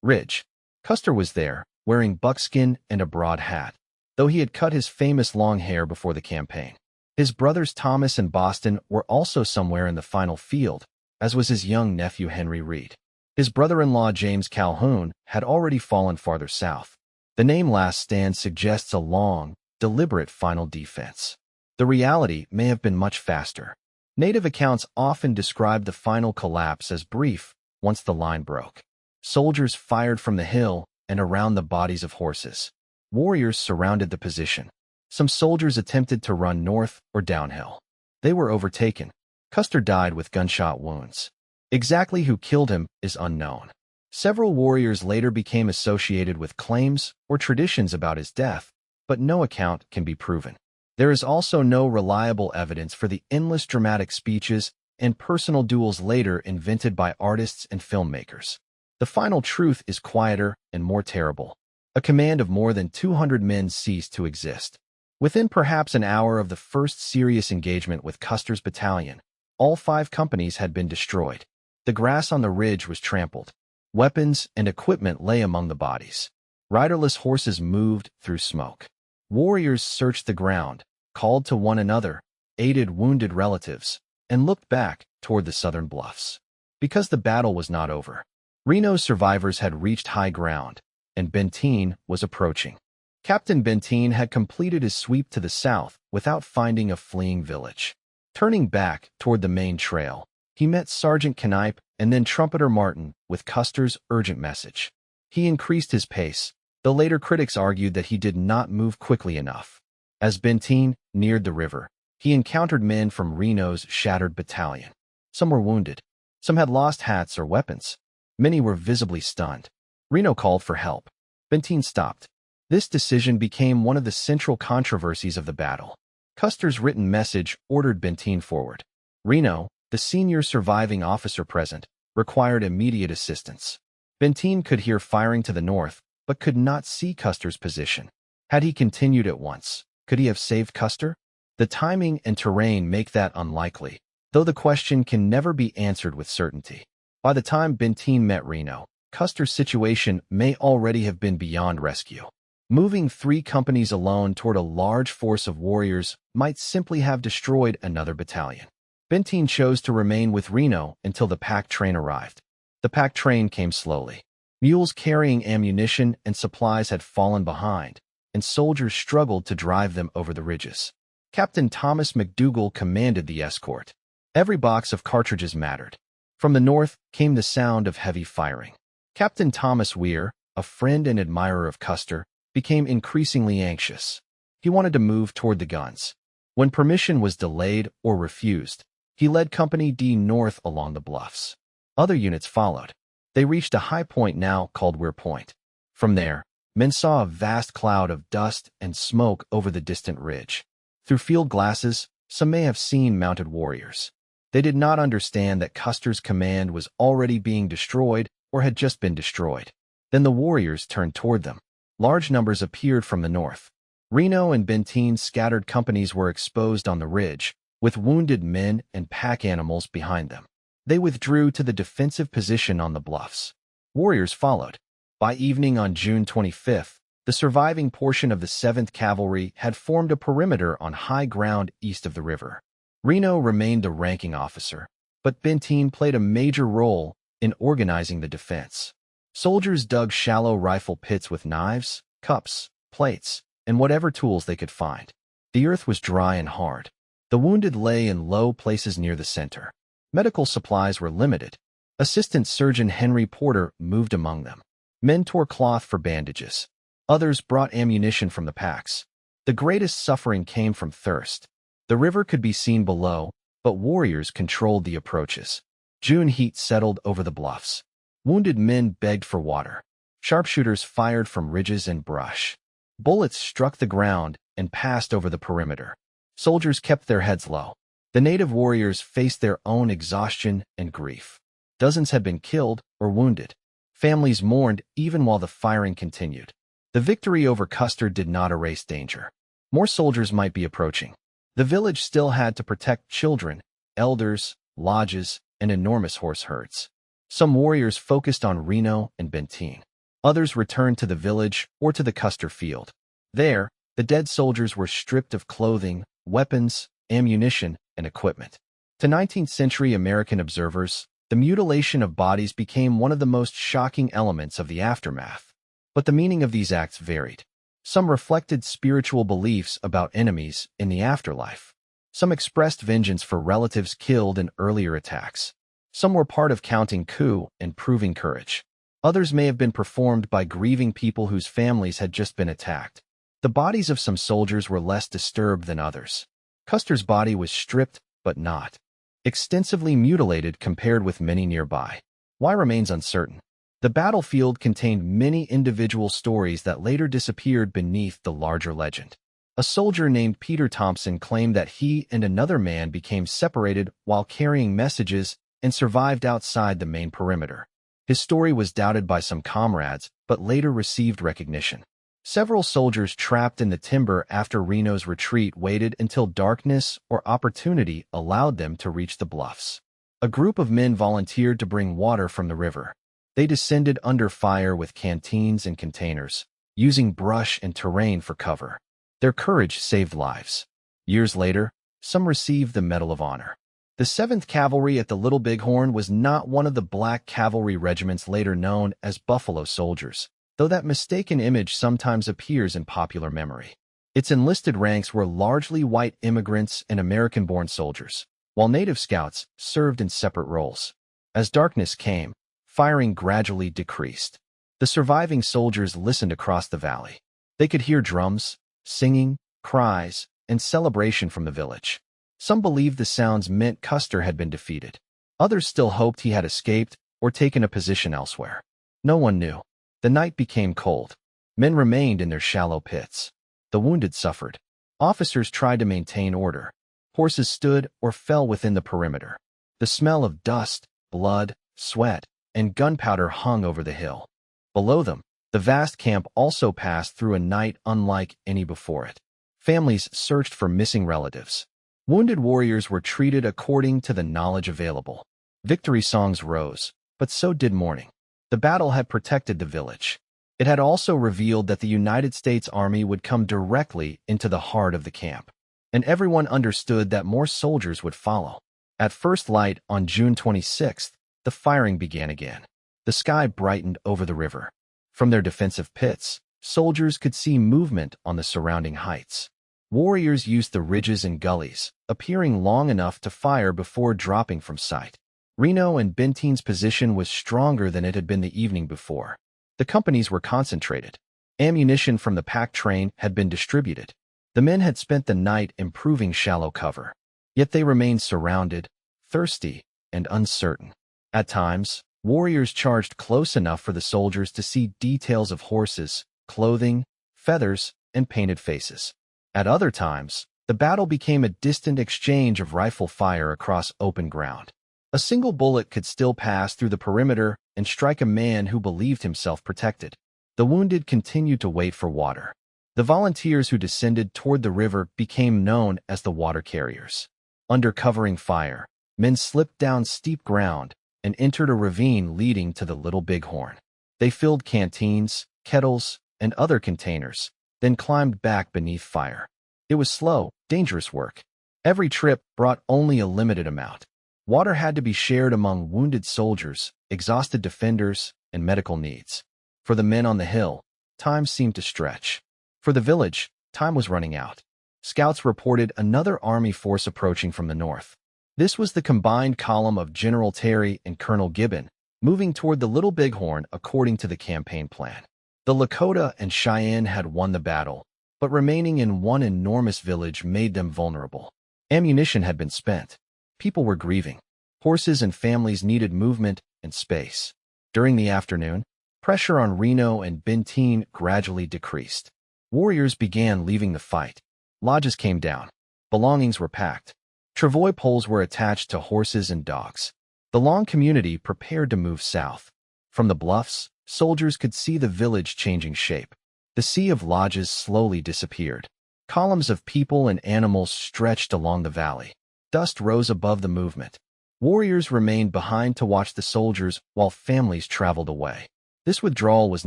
ridge. Custer was there, wearing buckskin and a broad hat, though he had cut his famous long hair before the campaign. His brothers Thomas and Boston were also somewhere in the final field, as was his young nephew Henry Reed. His brother-in-law James Calhoun had already fallen farther south. The name Last Stand suggests a long, deliberate final defense. The reality may have been much faster. Native accounts often describe the final collapse as brief once the line broke. Soldiers fired from the hill and around the bodies of horses. Warriors surrounded the position. Some soldiers attempted to run north or downhill. They were overtaken. Custer died with gunshot wounds. Exactly who killed him is unknown. Several warriors later became associated with claims or traditions about his death, but no account can be proven. There is also no reliable evidence for the endless dramatic speeches and personal duels later invented by artists and filmmakers. The final truth is quieter and more terrible. A command of more than 200 men ceased to exist. Within perhaps an hour of the first serious engagement with Custer's battalion, all 5 companies had been destroyed. The grass on the ridge was trampled. Weapons and equipment lay among the bodies. Riderless horses moved through smoke. Warriors searched the ground, called to one another, aided wounded relatives, and looked back toward the southern bluffs. Because the battle was not over. Reno's survivors had reached high ground, and Benteen was approaching. Captain Benteen had completed his sweep to the south without finding a fleeing village. Turning back toward the main trail, he met Sergeant Knipe and then Trumpeter Martin with Custer's urgent message. He increased his pace, though later critics argued that he did not move quickly enough. As Benteen neared the river, he encountered men from Reno's shattered battalion. Some were wounded. Some had lost hats or weapons. Many were visibly stunned. Reno called for help. Benteen stopped. This decision became one of the central controversies of the battle. Custer's written message ordered Benteen forward. Reno, the senior surviving officer present, required immediate assistance. Benteen could hear firing to the north, but could not see Custer's position. Had he continued at once, could he have saved Custer? The timing and terrain make that unlikely, though the question can never be answered with certainty. By the time Benteen met Reno, Custer's situation may already have been beyond rescue. Moving 3 companies alone toward a large force of warriors might simply have destroyed another battalion. Benteen chose to remain with Reno until the pack train arrived. The pack train came slowly. Mules carrying ammunition and supplies had fallen behind, and soldiers struggled to drive them over the ridges. Captain Thomas McDougall commanded the escort. Every box of cartridges mattered. From the north came the sound of heavy firing. Captain Thomas Weir, a friend and admirer of Custer, became increasingly anxious. He wanted to move toward the guns. When permission was delayed or refused, he led Company D north along the bluffs. Other units followed. They reached a high point now called Weir Point. From there, men saw a vast cloud of dust and smoke over the distant ridge. Through field glasses, some may have seen mounted warriors. They did not understand that Custer's command was already being destroyed or had just been destroyed. Then the warriors turned toward them. Large numbers appeared from the north. Reno and Benteen's scattered companies were exposed on the ridge, with wounded men and pack animals behind them. They withdrew to the defensive position on the bluffs. Warriors followed. By evening on June 25th, the surviving portion of the 7th Cavalry had formed a perimeter on high ground east of the river. Reno remained the ranking officer, but Benteen played a major role in organizing the defense. Soldiers dug shallow rifle pits with knives, cups, plates, and whatever tools they could find. The earth was dry and hard. The wounded lay in low places near the center. Medical supplies were limited. Assistant Surgeon Henry Porter moved among them. Men tore cloth for bandages. Others brought ammunition from the packs. The greatest suffering came from thirst. The river could be seen below, but warriors controlled the approaches. June heat settled over the bluffs. Wounded men begged for water. Sharpshooters fired from ridges and brush. Bullets struck the ground and passed over the perimeter. Soldiers kept their heads low. The native warriors faced their own exhaustion and grief. Dozens had been killed or wounded. Families mourned even while the firing continued. The victory over Custer did not erase danger. More soldiers might be approaching. The village still had to protect children, elders, lodges, and enormous horse herds. Some warriors focused on Reno and Benteen. Others returned to the village or to the Custer field. There, the dead soldiers were stripped of clothing, weapons, ammunition, and equipment. To 19th-century American observers, the mutilation of bodies became one of the most shocking elements of the aftermath. But the meaning of these acts varied. Some reflected spiritual beliefs about enemies in the afterlife. Some expressed vengeance for relatives killed in earlier attacks. Some were part of counting coup and proving courage. Others may have been performed by grieving people whose families had just been attacked. The bodies of some soldiers were less disturbed than others. Custer's body was stripped, but not extensively mutilated compared with many nearby. Why remains uncertain. The battlefield contained many individual stories that later disappeared beneath the larger legend. A soldier named Peter Thompson claimed that he and another man became separated while carrying messages and survived outside the main perimeter. His story was doubted by some comrades, but later received recognition. Several soldiers trapped in the timber after Reno's retreat waited until darkness or opportunity allowed them to reach the bluffs. A group of men volunteered to bring water from the river. They descended under fire with canteens and containers, using brush and terrain for cover. Their courage saved lives. Years later, some received the Medal of Honor. The 7th Cavalry at the Little Bighorn was not one of the black cavalry regiments later known as Buffalo Soldiers, though that mistaken image sometimes appears in popular memory. Its enlisted ranks were largely white immigrants and American-born soldiers, while Native Scouts served in separate roles. As darkness came, firing gradually decreased. The surviving soldiers listened across the valley. They could hear drums, singing, cries, and celebration from the village. Some believed the sounds meant Custer had been defeated. Others still hoped he had escaped or taken a position elsewhere. No one knew. The night became cold. Men remained in their shallow pits. The wounded suffered. Officers tried to maintain order. Horses stood or fell within the perimeter. The smell of dust, blood, sweat, and gunpowder hung over the hill. Below them, the vast camp also passed through a night unlike any before it. Families searched for missing relatives. Wounded warriors were treated according to the knowledge available. Victory songs rose, but so did mourning. The battle had protected the village. It had also revealed that the United States Army would come directly into the heart of the camp, and everyone understood that more soldiers would follow. At first light on June 26th, the firing began again. The sky brightened over the river. From their defensive pits, soldiers could see movement on the surrounding heights. Warriors used the ridges and gullies, appearing long enough to fire before dropping from sight. Reno and Benteen's position was stronger than it had been the evening before. The companies were concentrated. Ammunition from the pack train had been distributed. The men had spent the night improving shallow cover. Yet they remained surrounded, thirsty, and uncertain. At times, warriors charged close enough for the soldiers to see details of horses, clothing, feathers, and painted faces. At other times, the battle became a distant exchange of rifle fire across open ground. A single bullet could still pass through the perimeter and strike a man who believed himself protected. The wounded continued to wait for water. The volunteers who descended toward the river became known as the water carriers. Under covering fire, men slipped down steep ground and entered a ravine leading to the Little Bighorn. They filled canteens, kettles, and other containers, then climbed back beneath fire. It was slow, dangerous work. Every trip brought only a limited amount. Water had to be shared among wounded soldiers, exhausted defenders, and medical needs. For the men on the hill, time seemed to stretch. For the village, time was running out. Scouts reported another army force approaching from the north. This was the combined column of General Terry and Colonel Gibbon, moving toward the Little Bighorn according to the campaign plan. The Lakota and Cheyenne had won the battle, but remaining in one enormous village made them vulnerable. Ammunition had been spent. People were grieving. Horses and families needed movement and space. During the afternoon, pressure on Reno and Benteen gradually decreased. Warriors began leaving the fight. Lodges came down. Belongings were packed. Travois poles were attached to horses and dogs. The long community prepared to move south. From the bluffs, soldiers could see the village changing shape. The sea of lodges slowly disappeared. Columns of people and animals stretched along the valley. Dust rose above the movement. Warriors remained behind to watch the soldiers while families traveled away. This withdrawal was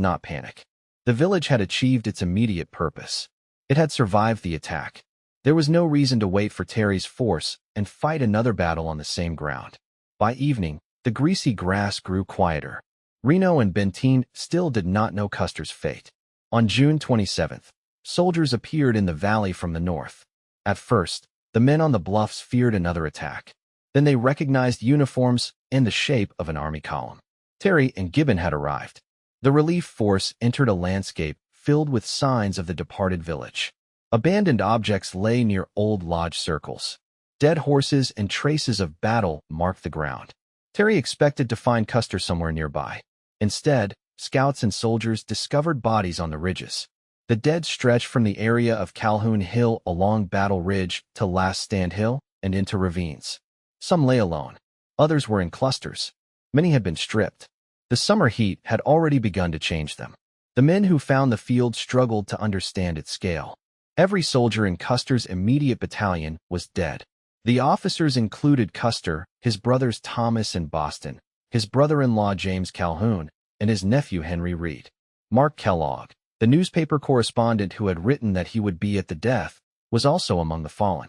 not panic. The village had achieved its immediate purpose. It had survived the attack. There was no reason to wait for Terry's force and fight another battle on the same ground. By evening, the greasy grass grew quieter. Reno and Benteen still did not know Custer's fate. On June 27th, soldiers appeared in the valley from the north. At first, the men on the bluffs feared another attack. Then they recognized uniforms and the shape of an army column. Terry and Gibbon had arrived. The relief force entered a landscape filled with signs of the departed village. Abandoned objects lay near old lodge circles. Dead horses and traces of battle marked the ground. Terry expected to find Custer somewhere nearby. Instead, scouts and soldiers discovered bodies on the ridges. The dead stretched from the area of Calhoun Hill along Battle Ridge to Last Stand Hill and into ravines. Some lay alone. Others were in clusters. Many had been stripped. The summer heat had already begun to change them. The men who found the field struggled to understand its scale. Every soldier in Custer's immediate battalion was dead. The officers included Custer, his brothers Thomas and Boston, his brother-in-law James Calhoun, and his nephew Henry Reed. Mark Kellogg, the newspaper correspondent who had written that he would be at the death, was also among the fallen.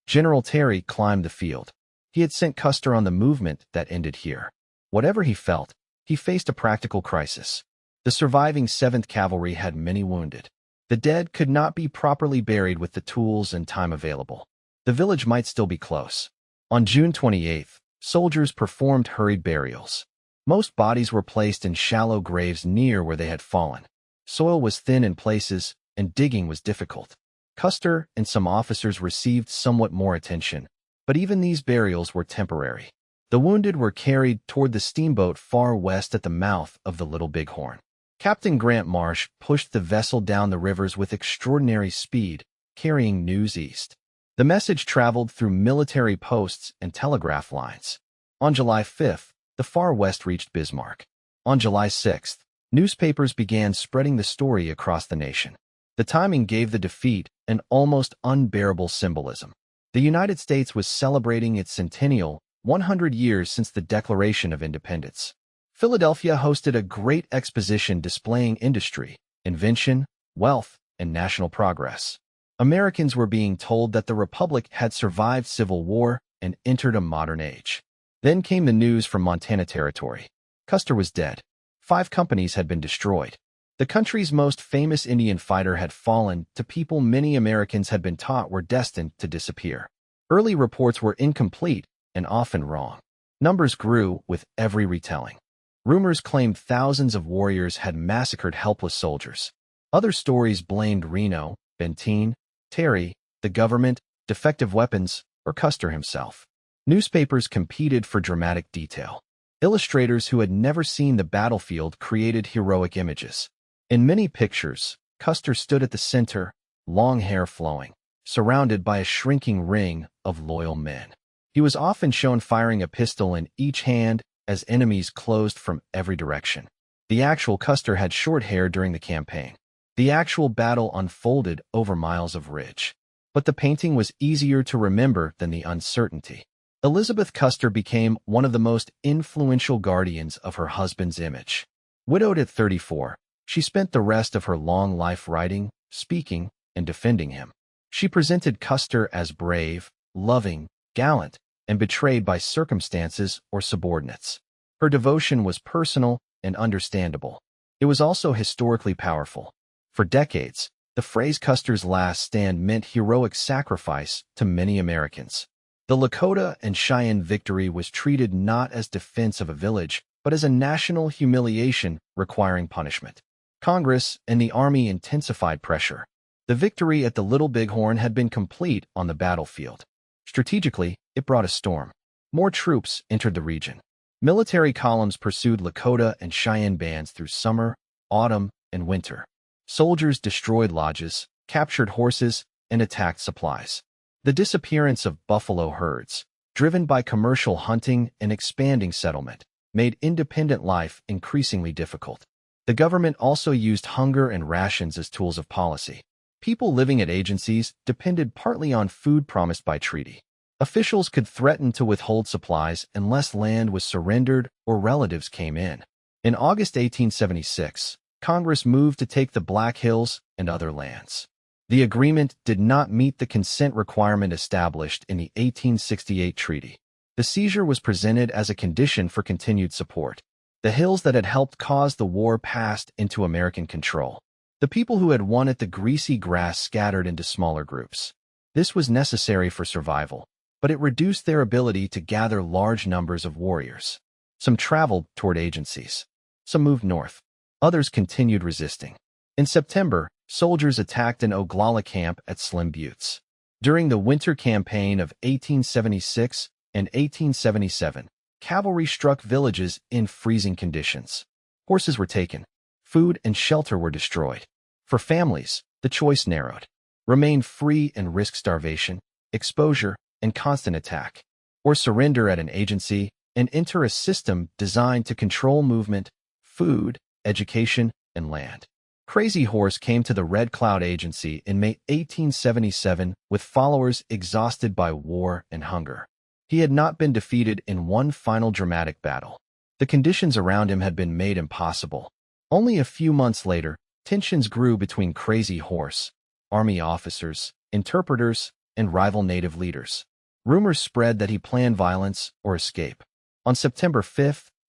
General Terry climbed the field. He had sent Custer on the movement that ended here. Whatever he felt, he faced a practical crisis. The surviving 7th Cavalry had many wounded. The dead could not be properly buried with the tools and time available. The village might still be close. On June 28th, soldiers performed hurried burials. Most bodies were placed in shallow graves near where they had fallen. Soil was thin in places, and digging was difficult. Custer and some officers received somewhat more attention, but even these burials were temporary. The wounded were carried toward the steamboat far west at the mouth of the Little Bighorn. Captain Grant Marsh pushed the vessel down the rivers with extraordinary speed, carrying news east. The message traveled through military posts and telegraph lines. On July 5th, the far west reached Bismarck. On July 6th, newspapers began spreading the story across the nation. The timing gave the defeat an almost unbearable symbolism. The United States was celebrating its centennial, 100 years since the Declaration of Independence. Philadelphia hosted a great exposition displaying industry, invention, wealth, and national progress. Americans were being told that the Republic had survived Civil War and entered a modern age. Then came the news from Montana Territory. Custer was dead. 5 companies had been destroyed. The country's most famous Indian fighter had fallen to people many Americans had been taught were destined to disappear. Early reports were incomplete and often wrong. Numbers grew with every retelling. Rumors claimed thousands of warriors had massacred helpless soldiers. Other stories blamed Reno, Benteen, Terry, the government, defective weapons, or Custer himself. Newspapers competed for dramatic detail. Illustrators who had never seen the battlefield created heroic images. In many pictures, Custer stood at the center, long hair flowing, surrounded by a shrinking ring of loyal men. He was often shown firing a pistol in each hand as enemies closed from every direction. The actual Custer had short hair during the campaign. The actual battle unfolded over miles of ridge. But the painting was easier to remember than the uncertainty. Elizabeth Custer became one of the most influential guardians of her husband's image. Widowed at 34, she spent the rest of her long life writing, speaking, and defending him. She presented Custer as brave, loving, gallant, and betrayed by circumstances or subordinates. Her devotion was personal and understandable. It was also historically powerful. For decades, the phrase Custer's last stand meant heroic sacrifice to many Americans. The Lakota and Cheyenne victory was treated not as defense of a village, but as a national humiliation requiring punishment. Congress and the Army intensified pressure. The victory at the Little Bighorn had been complete on the battlefield. Strategically, it brought a storm. More troops entered the region. Military columns pursued Lakota and Cheyenne bands through summer, autumn, and winter. Soldiers destroyed lodges, captured horses, and attacked supplies. The disappearance of buffalo herds, driven by commercial hunting and expanding settlement, made independent life increasingly difficult. The government also used hunger and rations as tools of policy. People living at agencies depended partly on food promised by treaty. Officials could threaten to withhold supplies unless land was surrendered or relatives came in. In August 1876, Congress moved to take the Black Hills and other lands. The agreement did not meet the consent requirement established in the 1868 treaty. The seizure was presented as a condition for continued support. The hills that had helped cause the war passed into American control. The people who had won at the greasy grass scattered into smaller groups. This was necessary for survival, but it reduced their ability to gather large numbers of warriors. Some traveled toward agencies. Some moved north. Others continued resisting. In September, soldiers attacked an Oglala camp at Slim Buttes. During the winter campaign of 1876 and 1877, cavalry struck villages in freezing conditions. Horses were taken. Food and shelter were destroyed. For families, the choice narrowed. Remain free and risk starvation, exposure, and constant attack, or surrender at an agency and enter a system designed to control movement, food, education, and land. Crazy Horse came to the Red Cloud Agency in May 1877 with followers exhausted by war and hunger. He had not been defeated in one final dramatic battle. The conditions around him had been made impossible. Only a few months later, tensions grew between Crazy Horse, Army officers, interpreters, and rival Native leaders. Rumors spread that he planned violence or escape. On September 5,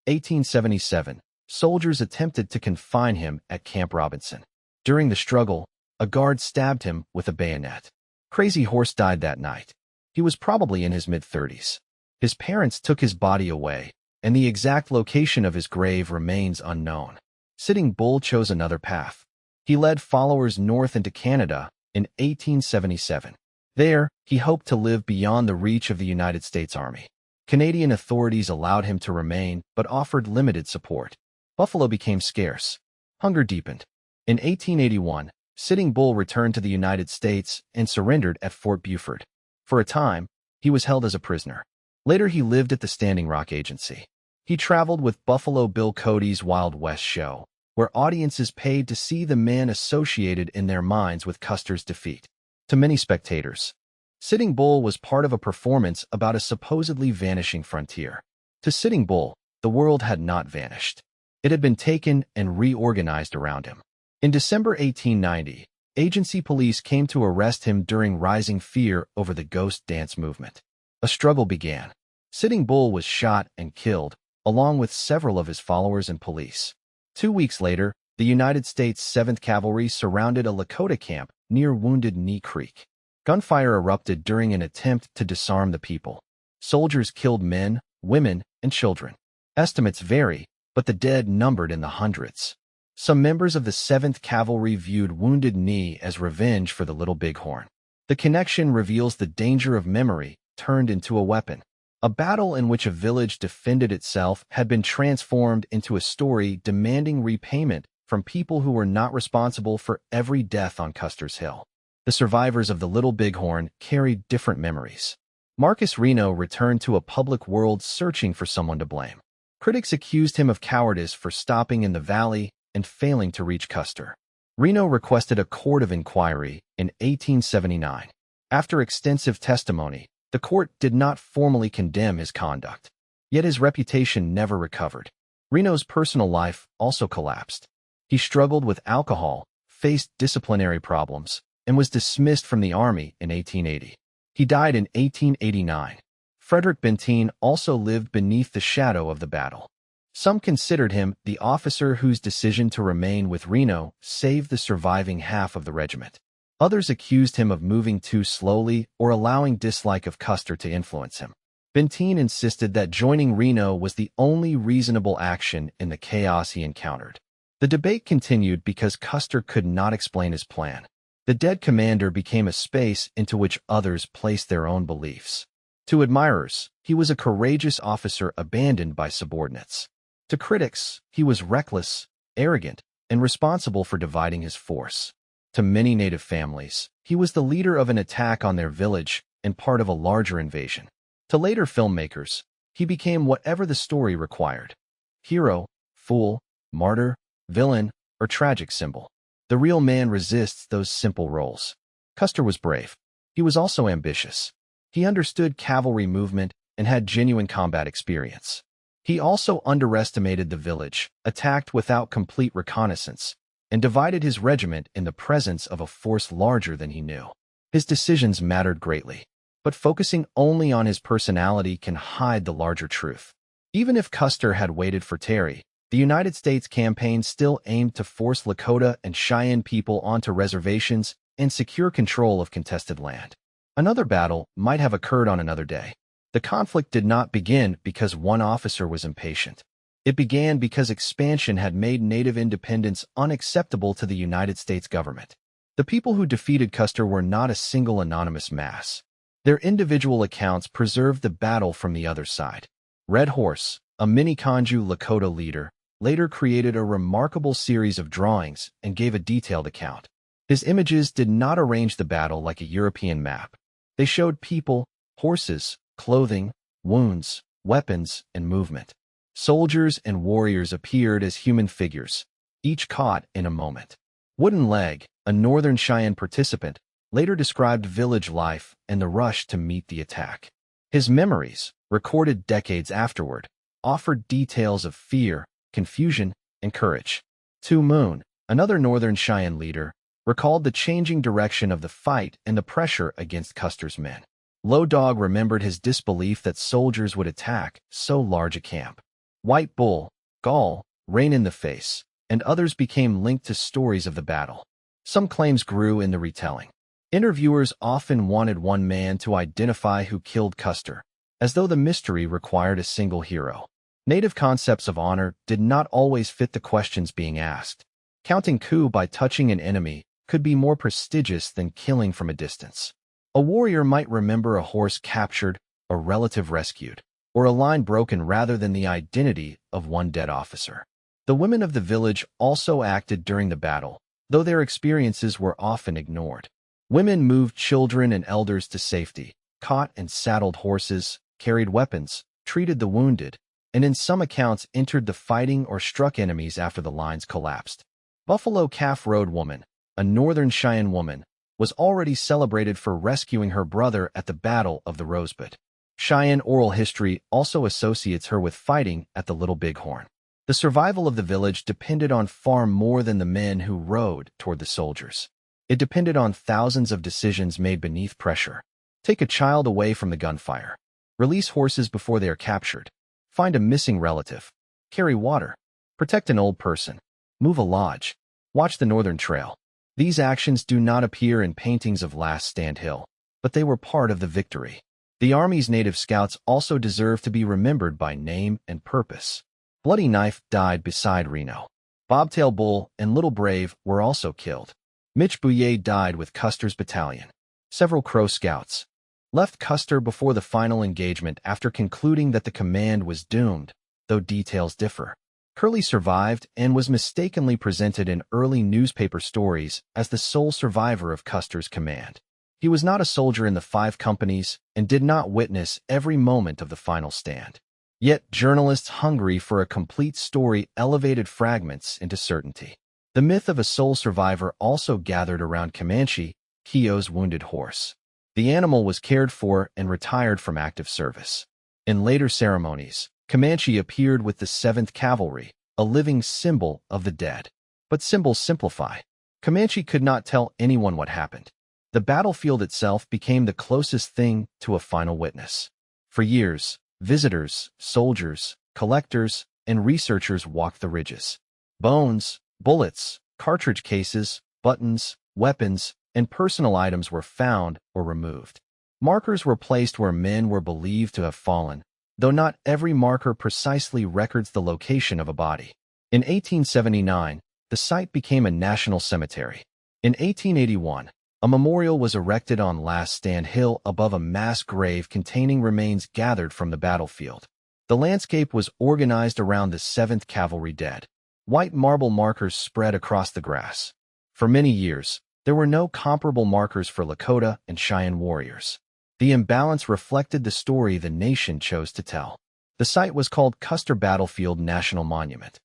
1877, soldiers attempted to confine him at Camp Robinson. During the struggle, a guard stabbed him with a bayonet. Crazy Horse died that night. He was probably in his mid-30s. His parents took his body away, and the exact location of his grave remains unknown. Sitting Bull chose another path. He led followers north into Canada in 1877. There, he hoped to live beyond the reach of the United States Army. Canadian authorities allowed him to remain, but offered limited support. Buffalo became scarce. Hunger deepened. In 1881, Sitting Bull returned to the United States and surrendered at Fort Beaufort. For a time, he was held as a prisoner. Later, he lived at the Standing Rock Agency. He traveled with Buffalo Bill Cody's Wild West show, where audiences paid to see the man associated in their minds with Custer's defeat. To many spectators, Sitting Bull was part of a performance about a supposedly vanishing frontier. To Sitting Bull, the world had not vanished. It had been taken and reorganized around him. In December 1890, agency police came to arrest him during rising fear over the ghost dance movement. A struggle began. Sitting Bull was shot and killed, along with several of his followers and police. 2 weeks later, the United States 7th Cavalry surrounded a Lakota camp near Wounded Knee Creek. Gunfire erupted during an attempt to disarm the people. Soldiers killed men, women, and children. Estimates vary, but the dead numbered in the hundreds. Some members of the 7th Cavalry viewed Wounded Knee as revenge for the Little Bighorn. The connection reveals the danger of memory turned into a weapon. A battle in which a village defended itself had been transformed into a story demanding repayment from people who were not responsible for every death on Custer's Hill. The survivors of the Little Bighorn carried different memories. Marcus Reno returned to a public world searching for someone to blame. Critics accused him of cowardice for stopping in the valley and failing to reach Custer. Reno requested a court of inquiry in 1879. After extensive testimony, the court did not formally condemn his conduct. Yet his reputation never recovered. Reno's personal life also collapsed. He struggled with alcohol, faced disciplinary problems, and was dismissed from the Army in 1880. He died in 1889. Frederick Benteen also lived beneath the shadow of the battle. Some considered him the officer whose decision to remain with Reno saved the surviving half of the regiment. Others accused him of moving too slowly or allowing dislike of Custer to influence him. Benteen insisted that joining Reno was the only reasonable action in the chaos he encountered. The debate continued because Custer could not explain his plan. The dead commander became a space into which others placed their own beliefs. To admirers, he was a courageous officer abandoned by subordinates. To critics, he was reckless, arrogant, and responsible for dividing his force. To many Native families, he was the leader of an attack on their village and part of a larger invasion. To later filmmakers, he became whatever the story required. Hero, fool, martyr, villain, or tragic symbol. The real man resists those simple roles. Custer was brave. He was also ambitious. He understood cavalry movement and had genuine combat experience. He also underestimated the village, attacked without complete reconnaissance, and divided his regiment in the presence of a force larger than he knew. His decisions mattered greatly, but focusing only on his personality can hide the larger truth. Even if Custer had waited for Terry, the United States campaign still aimed to force Lakota and Cheyenne people onto reservations and secure control of contested land. Another battle might have occurred on another day. The conflict did not begin because one officer was impatient. It began because expansion had made Native independence unacceptable to the United States government. The people who defeated Custer were not a single anonymous mass. Their individual accounts preserved the battle from the other side. Red Horse, a Minneconjou Lakota leader, later created a remarkable series of drawings and gave a detailed account. His images did not arrange the battle like a European map. They showed people, horses, clothing, wounds, weapons, and movement. Soldiers and warriors appeared as human figures, each caught in a moment. Wooden Leg, a Northern Cheyenne participant, later described village life and the rush to meet the attack. His memories, recorded decades afterward, offered details of fear, confusion, and courage. Two Moon, another Northern Cheyenne leader, recalled the changing direction of the fight and the pressure against Custer's men. Low Dog remembered his disbelief that soldiers would attack so large a camp. White Bull, Gall, Rain in the Face, and others became linked to stories of the battle. Some claims grew in the retelling. Interviewers often wanted one man to identify who killed Custer, as though the mystery required a single hero. Native concepts of honor did not always fit the questions being asked. Counting coup by touching an enemy could be more prestigious than killing from a distance. A warrior might remember a horse captured, a relative rescued, or a line broken rather than the identity of one dead officer. The women of the village also acted during the battle, though their experiences were often ignored. Women moved children and elders to safety, caught and saddled horses, carried weapons, treated the wounded, and in some accounts entered the fighting or struck enemies after the lines collapsed. Buffalo Calf Road Woman, a Northern Cheyenne woman, was already celebrated for rescuing her brother at the Battle of the Rosebud. Cheyenne oral history also associates her with fighting at the Little Bighorn. The survival of the village depended on far more than the men who rode toward the soldiers. It depended on thousands of decisions made beneath pressure. Take a child away from the gunfire. Release horses before they are captured. Find a missing relative. Carry water. Protect an old person. Move a lodge. Watch the Northern Trail. These actions do not appear in paintings of Last Stand Hill, but they were part of the victory. The Army's native scouts also deserve to be remembered by name and purpose. Bloody Knife died beside Reno. Bobtail Bull and Little Brave were also killed. Mitch Bouye died with Custer's battalion. Several Crow scouts left Custer before the final engagement after concluding that the command was doomed, though details differ. Curley survived and was mistakenly presented in early newspaper stories as the sole survivor of Custer's command. He was not a soldier in the 5 companies and did not witness every moment of the final stand. Yet journalists hungry for a complete story elevated fragments into certainty. The myth of a sole survivor also gathered around Comanche, Keogh's wounded horse. The animal was cared for and retired from active service. In later ceremonies, Comanche appeared with the 7th Cavalry, a living symbol of the dead. But symbols simplify. Comanche could not tell anyone what happened. The battlefield itself became the closest thing to a final witness. For years, visitors, soldiers, collectors, and researchers walked the ridges. Bones, bullets, cartridge cases, buttons, weapons, and personal items were found or removed. Markers were placed where men were believed to have fallen, though not every marker precisely records the location of a body. In 1879, the site became a national cemetery. In 1881, a memorial was erected on Last Stand Hill above a mass grave containing remains gathered from the battlefield. The landscape was organized around the 7th Cavalry dead. White marble markers spread across the grass. For many years, there were no comparable markers for Lakota and Cheyenne warriors. The imbalance reflected the story the nation chose to tell. The site was called Custer Battlefield National Monument.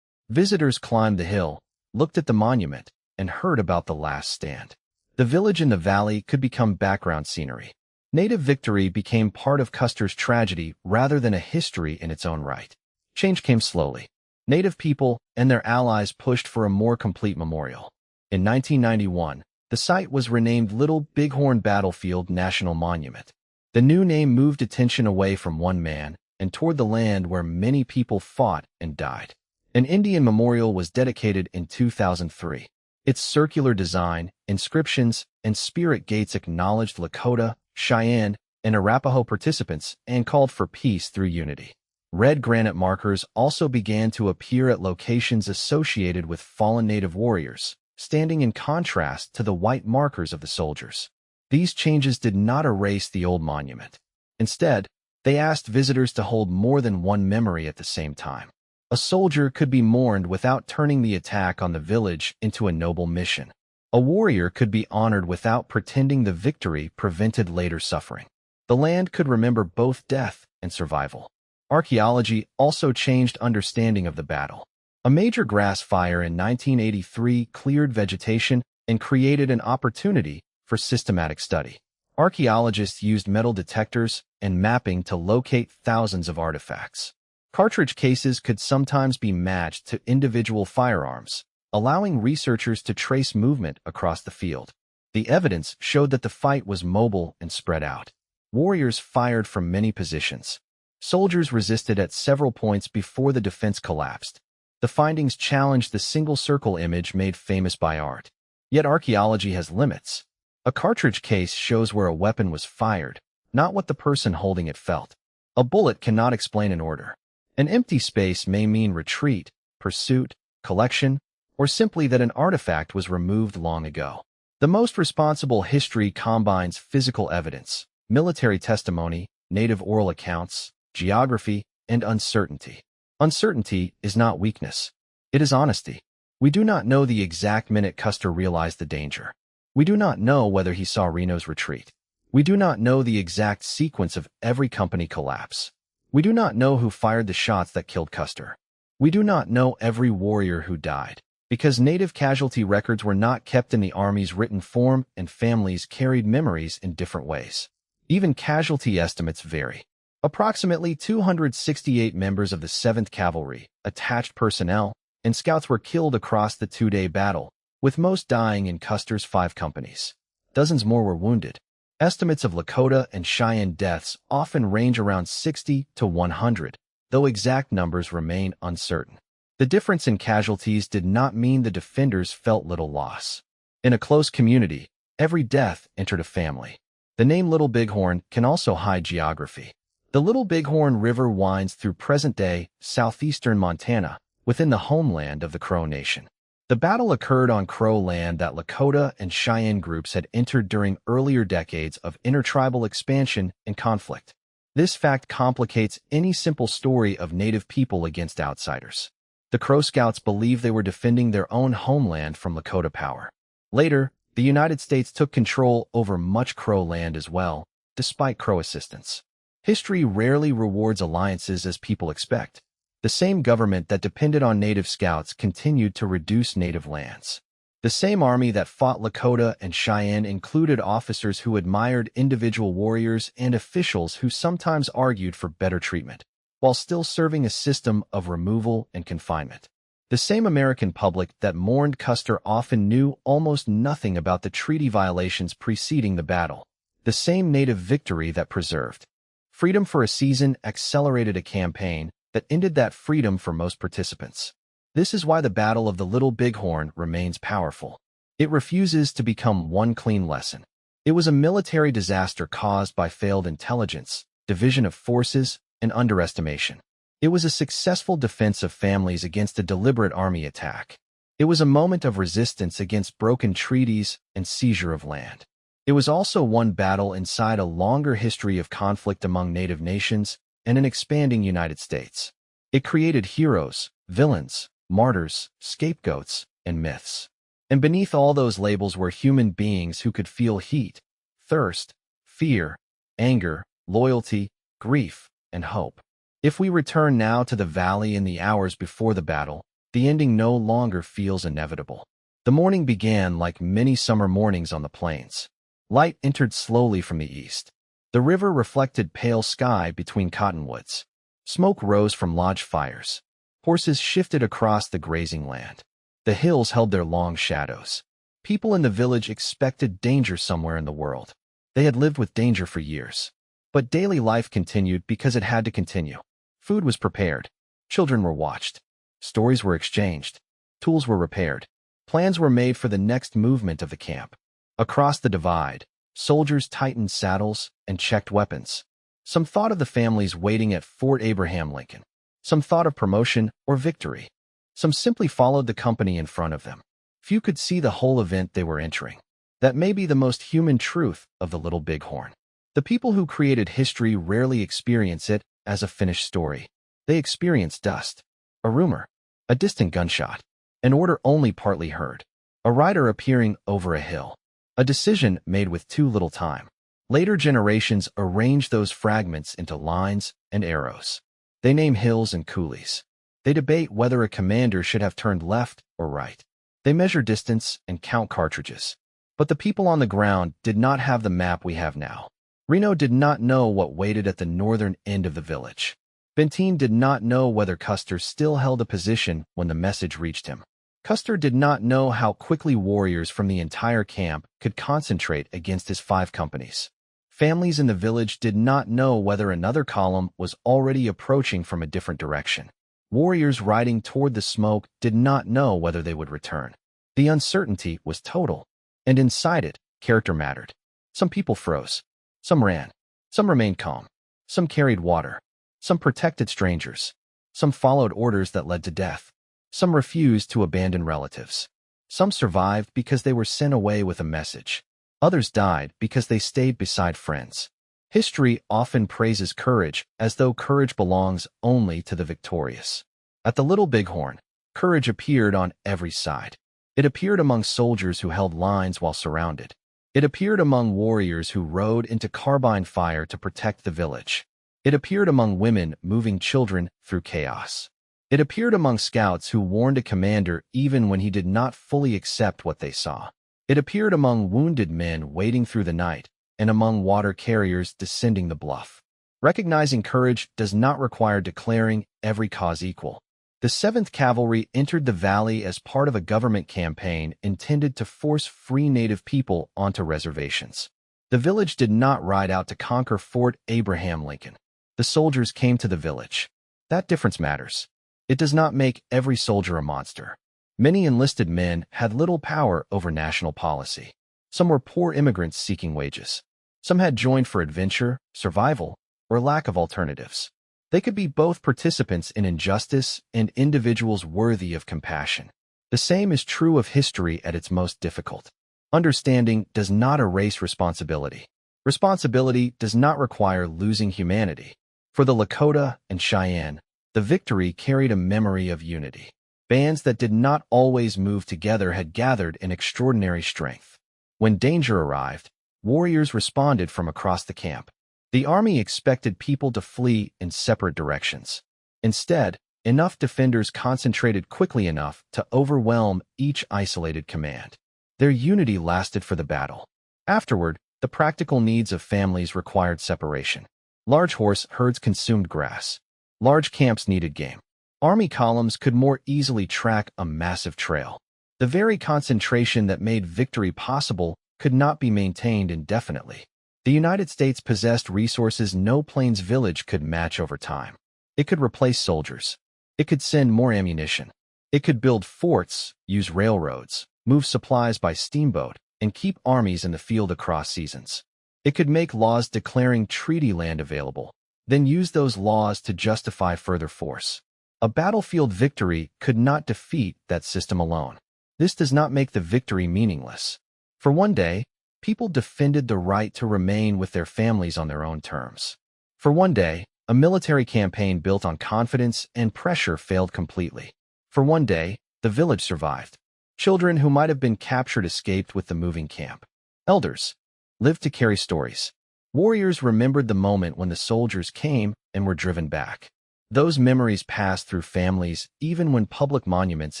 Visitors climbed the hill, looked at the monument, and heard about the last stand. The village in the valley could become background scenery. Native victory became part of Custer's tragedy rather than a history in its own right. Change came slowly. Native people and their allies pushed for a more complete memorial. In 1991, the site was renamed Little Bighorn Battlefield National Monument. The new name moved attention away from one man and toward the land where many people fought and died. An Indian memorial was dedicated in 2003. Its circular design, inscriptions, and spirit gates acknowledged Lakota, Cheyenne, and Arapaho participants and called for peace through unity. Red granite markers also began to appear at locations associated with fallen Native warriors, standing in contrast to the white markers of the soldiers. These changes did not erase the old monument. Instead, they asked visitors to hold more than one memory at the same time. A soldier could be mourned without turning the attack on the village into a noble mission. A warrior could be honored without pretending the victory prevented later suffering. The land could remember both death and survival. Archaeology also changed understanding of the battle. A major grass fire in 1983 cleared vegetation and created an opportunity for systematic study. Archaeologists used metal detectors and mapping to locate thousands of artifacts. Cartridge cases could sometimes be matched to individual firearms, allowing researchers to trace movement across the field. The evidence showed that the fight was mobile and spread out. Warriors fired from many positions. Soldiers resisted at several points before the defense collapsed. The findings challenged the single circle image made famous by art. Yet archaeology has limits. A cartridge case shows where a weapon was fired, not what the person holding it felt. A bullet cannot explain an order. An empty space may mean retreat, pursuit, collection, or simply that an artifact was removed long ago. The most responsible history combines physical evidence, military testimony, native oral accounts, geography, and uncertainty. Uncertainty is not weakness. It is honesty. We do not know the exact minute Custer realized the danger. We do not know whether he saw Reno's retreat. We do not know the exact sequence of every company collapse. We do not know who fired the shots that killed Custer. We do not know every warrior who died, because native casualty records were not kept in the Army's written form and families carried memories in different ways. Even casualty estimates vary. Approximately 268 members of the 7th Cavalry, attached personnel, and scouts were killed across the two-day battle, with most dying in Custer's 5 companies. Dozens more were wounded. Estimates of Lakota and Cheyenne deaths often range around 60 to 100, though exact numbers remain uncertain. The difference in casualties did not mean the defenders felt little loss. In a close community, every death entered a family. The name Little Bighorn can also hide geography. The Little Bighorn River winds through present-day southeastern Montana, within the homeland of the Crow Nation. The battle occurred on Crow land that Lakota and Cheyenne groups had entered during earlier decades of intertribal expansion and conflict. This fact complicates any simple story of Native people against outsiders. The Crow Scouts believed they were defending their own homeland from Lakota power. Later, the United States took control over much Crow land as well, despite Crow assistance. History rarely rewards alliances as people expect. The same government that depended on Native scouts continued to reduce Native lands. The same army that fought Lakota and Cheyenne included officers who admired individual warriors and officials who sometimes argued for better treatment, while still serving a system of removal and confinement. The same American public that mourned Custer often knew almost nothing about the treaty violations preceding the battle. The same Native victory that preserved freedom for a season accelerated a campaign that ended that freedom for most participants. This is why the Battle of the Little Bighorn remains powerful. It refuses to become one clean lesson. It was a military disaster caused by failed intelligence, division of forces, and underestimation. It was a successful defense of families against a deliberate army attack. It was a moment of resistance against broken treaties and seizure of land. It was also one battle inside a longer history of conflict among Native nations and an expanding United States. It created heroes, villains, martyrs, scapegoats, and myths. And beneath all those labels were human beings who could feel heat, thirst, fear, anger, loyalty, grief, and hope. If we return now to the valley in the hours before the battle, the ending no longer feels inevitable. The morning began like many summer mornings on the plains. Light entered slowly from the east. The river reflected pale sky between cottonwoods. Smoke rose from lodge fires. Horses shifted across the grazing land. The hills held their long shadows. People in the village expected danger somewhere in the world. They had lived with danger for years. But daily life continued because it had to continue. Food was prepared. Children were watched. Stories were exchanged. Tools were repaired. Plans were made for the next movement of the camp. Across the divide, soldiers tightened saddles and checked weapons. Some thought of the families waiting at Fort Abraham Lincoln. Some thought of promotion or victory. Some simply followed the company in front of them. Few could see the whole event they were entering. That may be the most human truth of the Little Bighorn. The people who created history rarely experience it as a finished story. They experience dust. A rumor. A distant gunshot. An order only partly heard. A rider appearing over a hill. A decision made with too little time. Later generations arrange those fragments into lines and arrows. They name hills and coulees. They debate whether a commander should have turned left or right. They measure distance and count cartridges. But the people on the ground did not have the map we have now. Reno did not know what waited at the northern end of the village. Benteen did not know whether Custer still held a position when the message reached him. Custer did not know how quickly warriors from the entire camp could concentrate against his 5 companies. Families in the village did not know whether another column was already approaching from a different direction. Warriors riding toward the smoke did not know whether they would return. The uncertainty was total, and inside it, character mattered. Some people froze. Some ran. Some remained calm. Some carried water. Some protected strangers. Some followed orders that led to death. Some refused to abandon relatives. Some survived because they were sent away with a message. Others died because they stayed beside friends. History often praises courage as though courage belongs only to the victorious. At the Little Bighorn, courage appeared on every side. It appeared among soldiers who held lines while surrounded. It appeared among warriors who rode into carbine fire to protect the village. It appeared among women moving children through chaos. It appeared among scouts who warned a commander even when he did not fully accept what they saw. It appeared among wounded men wading through the night, and among water carriers descending the bluff. Recognizing courage does not require declaring every cause equal. The 7th Cavalry entered the valley as part of a government campaign intended to force free Native people onto reservations. The village did not ride out to conquer Fort Abraham Lincoln. The soldiers came to the village. That difference matters. It does not make every soldier a monster. Many enlisted men had little power over national policy. Some were poor immigrants seeking wages. Some had joined for adventure, survival, or lack of alternatives. They could be both participants in injustice and individuals worthy of compassion. The same is true of history at its most difficult. Understanding does not erase responsibility. Responsibility does not require losing humanity. For the Lakota and Cheyenne, the victory carried a memory of unity. Bands that did not always move together had gathered in extraordinary strength. When danger arrived, warriors responded from across the camp. The army expected people to flee in separate directions. Instead, enough defenders concentrated quickly enough to overwhelm each isolated command. Their unity lasted for the battle. Afterward, the practical needs of families required separation. Large horse herds consumed grass. Large camps needed game. Army columns could more easily track a massive trail. The very concentration that made victory possible could not be maintained indefinitely. The United States possessed resources no Plains village could match over time. It could replace soldiers. It could send more ammunition. It could build forts, use railroads, move supplies by steamboat, and keep armies in the field across seasons. It could make laws declaring treaty land available, then use those laws to justify further force. A battlefield victory could not defeat that system alone. This does not make the victory meaningless. For one day, people defended the right to remain with their families on their own terms. For one day, a military campaign built on confidence and pressure failed completely. For one day, the village survived. Children who might have been captured escaped with the moving camp. Elders lived to carry stories. Warriors remembered the moment when the soldiers came and were driven back. Those memories passed through families even when public monuments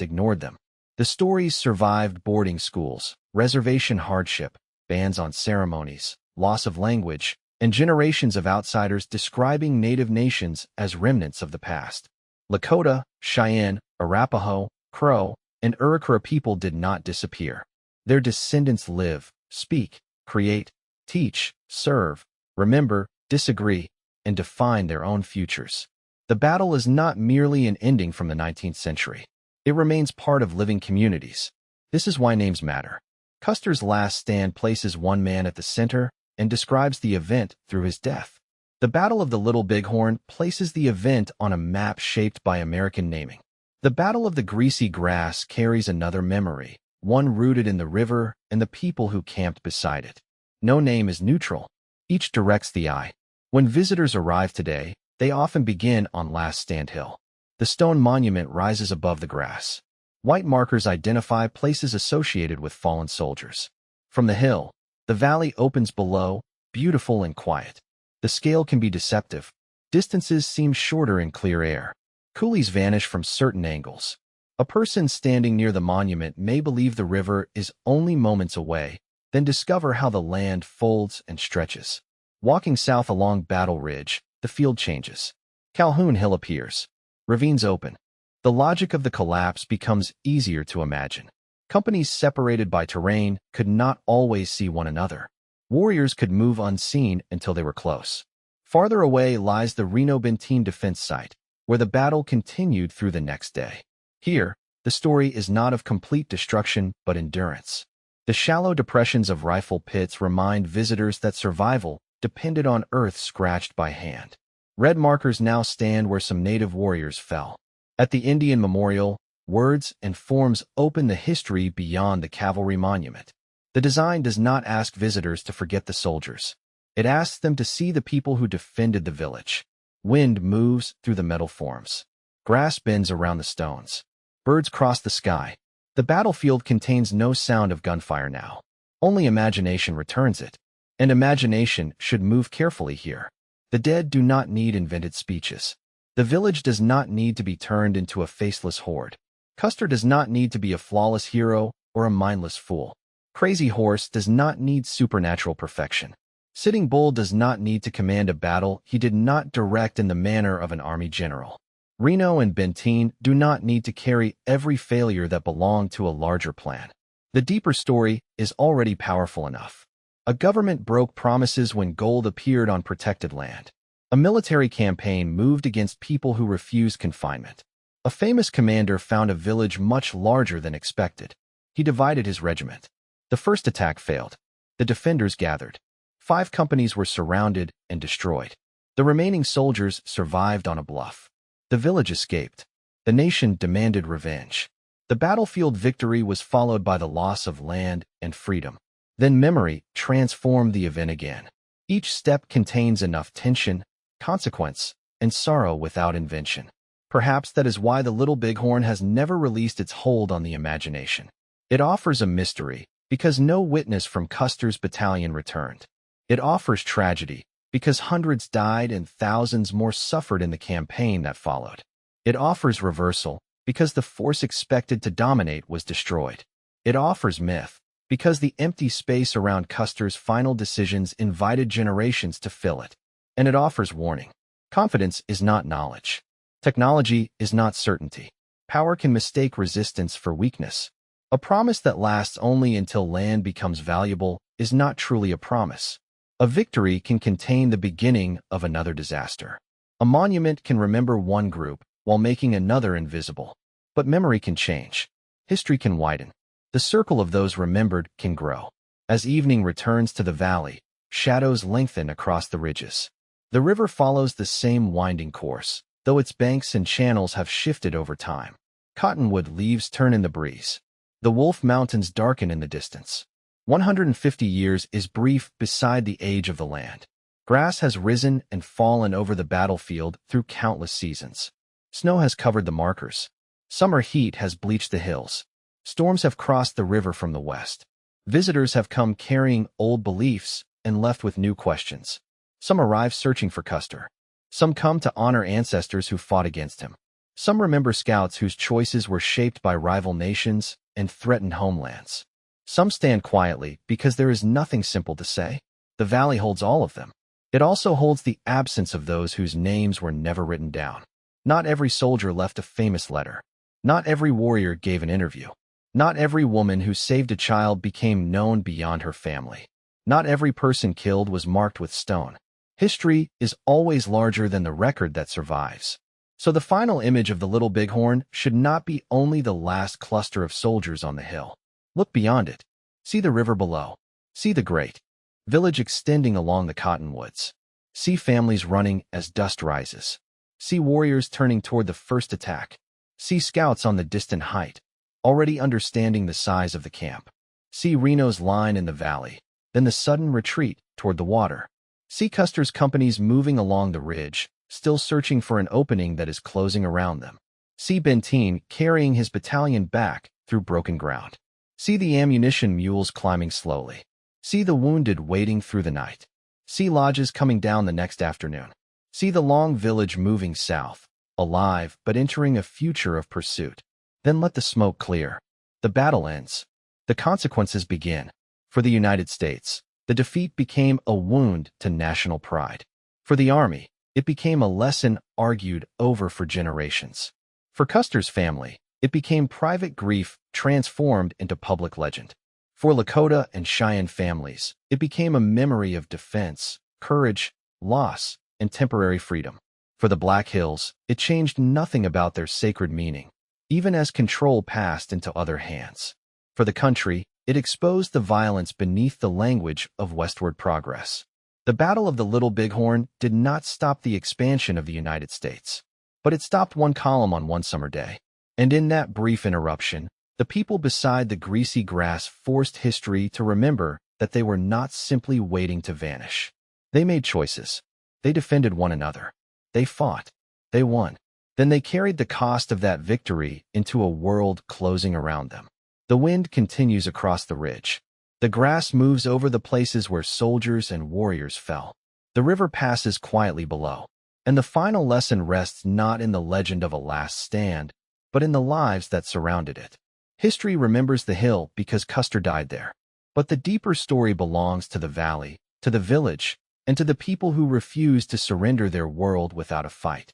ignored them. The stories survived boarding schools, reservation hardship, bans on ceremonies, loss of language, and generations of outsiders describing Native nations as remnants of the past. Lakota, Cheyenne, Arapaho, Crow, and Iroquois people did not disappear. Their descendants live, speak, create, teach, serve, remember, disagree, and define their own futures. The battle is not merely an ending from the 19th century. It remains part of living communities. This is why names matter. Custer's last stand places one man at the center and describes the event through his death. The Battle of the Little Bighorn places the event on a map shaped by American naming. The Battle of the Greasy Grass carries another memory, one rooted in the river and the people who camped beside it. No name is neutral. Each directs the eye. When visitors arrive today, they often begin on Last Stand Hill. The stone monument rises above the grass. White markers identify places associated with fallen soldiers. From the hill, the valley opens below, beautiful and quiet. The scale can be deceptive. Distances seem shorter in clear air. Coulees vanish from certain angles. A person standing near the monument may believe the river is only moments away, then discover how the land folds and stretches. Walking south along Battle Ridge, the field changes. Calhoun Hill appears. Ravines open. The logic of the collapse becomes easier to imagine. Companies separated by terrain could not always see one another. Warriors could move unseen until they were close. Farther away lies the Reno Benteen defense site, where the battle continued through the next day. Here, the story is not of complete destruction but endurance. The shallow depressions of rifle pits remind visitors that survival depended on earth scratched by hand. Red markers now stand where some native warriors fell. At the Indian Memorial, words and forms open the history beyond the Cavalry Monument. The design does not ask visitors to forget the soldiers. It asks them to see the people who defended the village. Wind moves through the metal forms. Grass bends around the stones. Birds cross the sky. The battlefield contains no sound of gunfire now. Only imagination returns it. And imagination should move carefully here. The dead do not need invented speeches. The village does not need to be turned into a faceless horde. Custer does not need to be a flawless hero or a mindless fool. Crazy Horse does not need supernatural perfection. Sitting Bull does not need to command a battle he did not direct in the manner of an army general. Reno and Benteen do not need to carry every failure that belonged to a larger plan. The deeper story is already powerful enough. A government broke promises when gold appeared on protected land. A military campaign moved against people who refused confinement. A famous commander found a village much larger than expected. He divided his regiment. The first attack failed. The defenders gathered. 5 companies were surrounded and destroyed. The remaining soldiers survived on a bluff. The village escaped. The nation demanded revenge. The battlefield victory was followed by the loss of land and freedom. Then memory transformed the event again. Each step contains enough tension, consequence, and sorrow without invention. Perhaps that is why the Little Bighorn has never released its hold on the imagination. It offers a mystery because no witness from Custer's battalion returned. It offers tragedy because hundreds died and thousands more suffered in the campaign that followed. It offers reversal because the force expected to dominate was destroyed. It offers myth because the empty space around Custer's final decisions invited generations to fill it. And it offers warning. Confidence is not knowledge. Technology is not certainty. Power can mistake resistance for weakness. A promise that lasts only until land becomes valuable is not truly a promise. A victory can contain the beginning of another disaster. A monument can remember one group while making another invisible. But memory can change. History can widen. The circle of those remembered can grow. As evening returns to the valley, shadows lengthen across the ridges. The river follows the same winding course, though its banks and channels have shifted over time. Cottonwood leaves turn in the breeze. The Wolf Mountains darken in the distance. 150 years is brief beside the age of the land. Grass has risen and fallen over the battlefield through countless seasons. Snow has covered the markers. Summer heat has bleached the hills. Storms have crossed the river from the west. Visitors have come carrying old beliefs and left with new questions. Some arrive searching for Custer. Some come to honor ancestors who fought against him. Some remember scouts whose choices were shaped by rival nations and threatened homelands. Some stand quietly because there is nothing simple to say. The valley holds all of them. It also holds the absence of those whose names were never written down. Not every soldier left a famous letter. Not every warrior gave an interview. Not every woman who saved a child became known beyond her family. Not every person killed was marked with stone. History is always larger than the record that survives. So the final image of the Little Bighorn should not be only the last cluster of soldiers on the hill. Look beyond it. See the river below. See the great village extending along the cottonwoods. See families running as dust rises. See warriors turning toward the first attack. See scouts on the distant height, already understanding the size of the camp. See Reno's line in the valley, then the sudden retreat toward the water. See Custer's companies moving along the ridge, still searching for an opening that is closing around them. See Benteen carrying his battalion back through broken ground. See the ammunition mules climbing slowly. See the wounded waiting through the night. See lodges coming down the next afternoon. See the long village moving south, alive but entering a future of pursuit. Then let the smoke clear. The battle ends. The consequences begin. For the United States, the defeat became a wound to national pride. For the Army, it became a lesson argued over for generations. For Custer's family, it became private grief transformed into public legend. For Lakota and Cheyenne families, it became a memory of defense, courage, loss, and temporary freedom. For the Black Hills, it changed nothing about their sacred meaning, even as control passed into other hands. For the country, it exposed the violence beneath the language of westward progress. The Battle of the Little Bighorn did not stop the expansion of the United States, but it stopped one column on one summer day. And in that brief interruption, the people beside the greasy grass forced history to remember that they were not simply waiting to vanish. They made choices. They defended one another. They fought. They won. Then they carried the cost of that victory into a world closing around them. The wind continues across the ridge. The grass moves over the places where soldiers and warriors fell. The river passes quietly below. And the final lesson rests not in the legend of a last stand, but in the lives that surrounded it. History remembers the hill because Custer died there. But the deeper story belongs to the valley, to the village, and to the people who refused to surrender their world without a fight.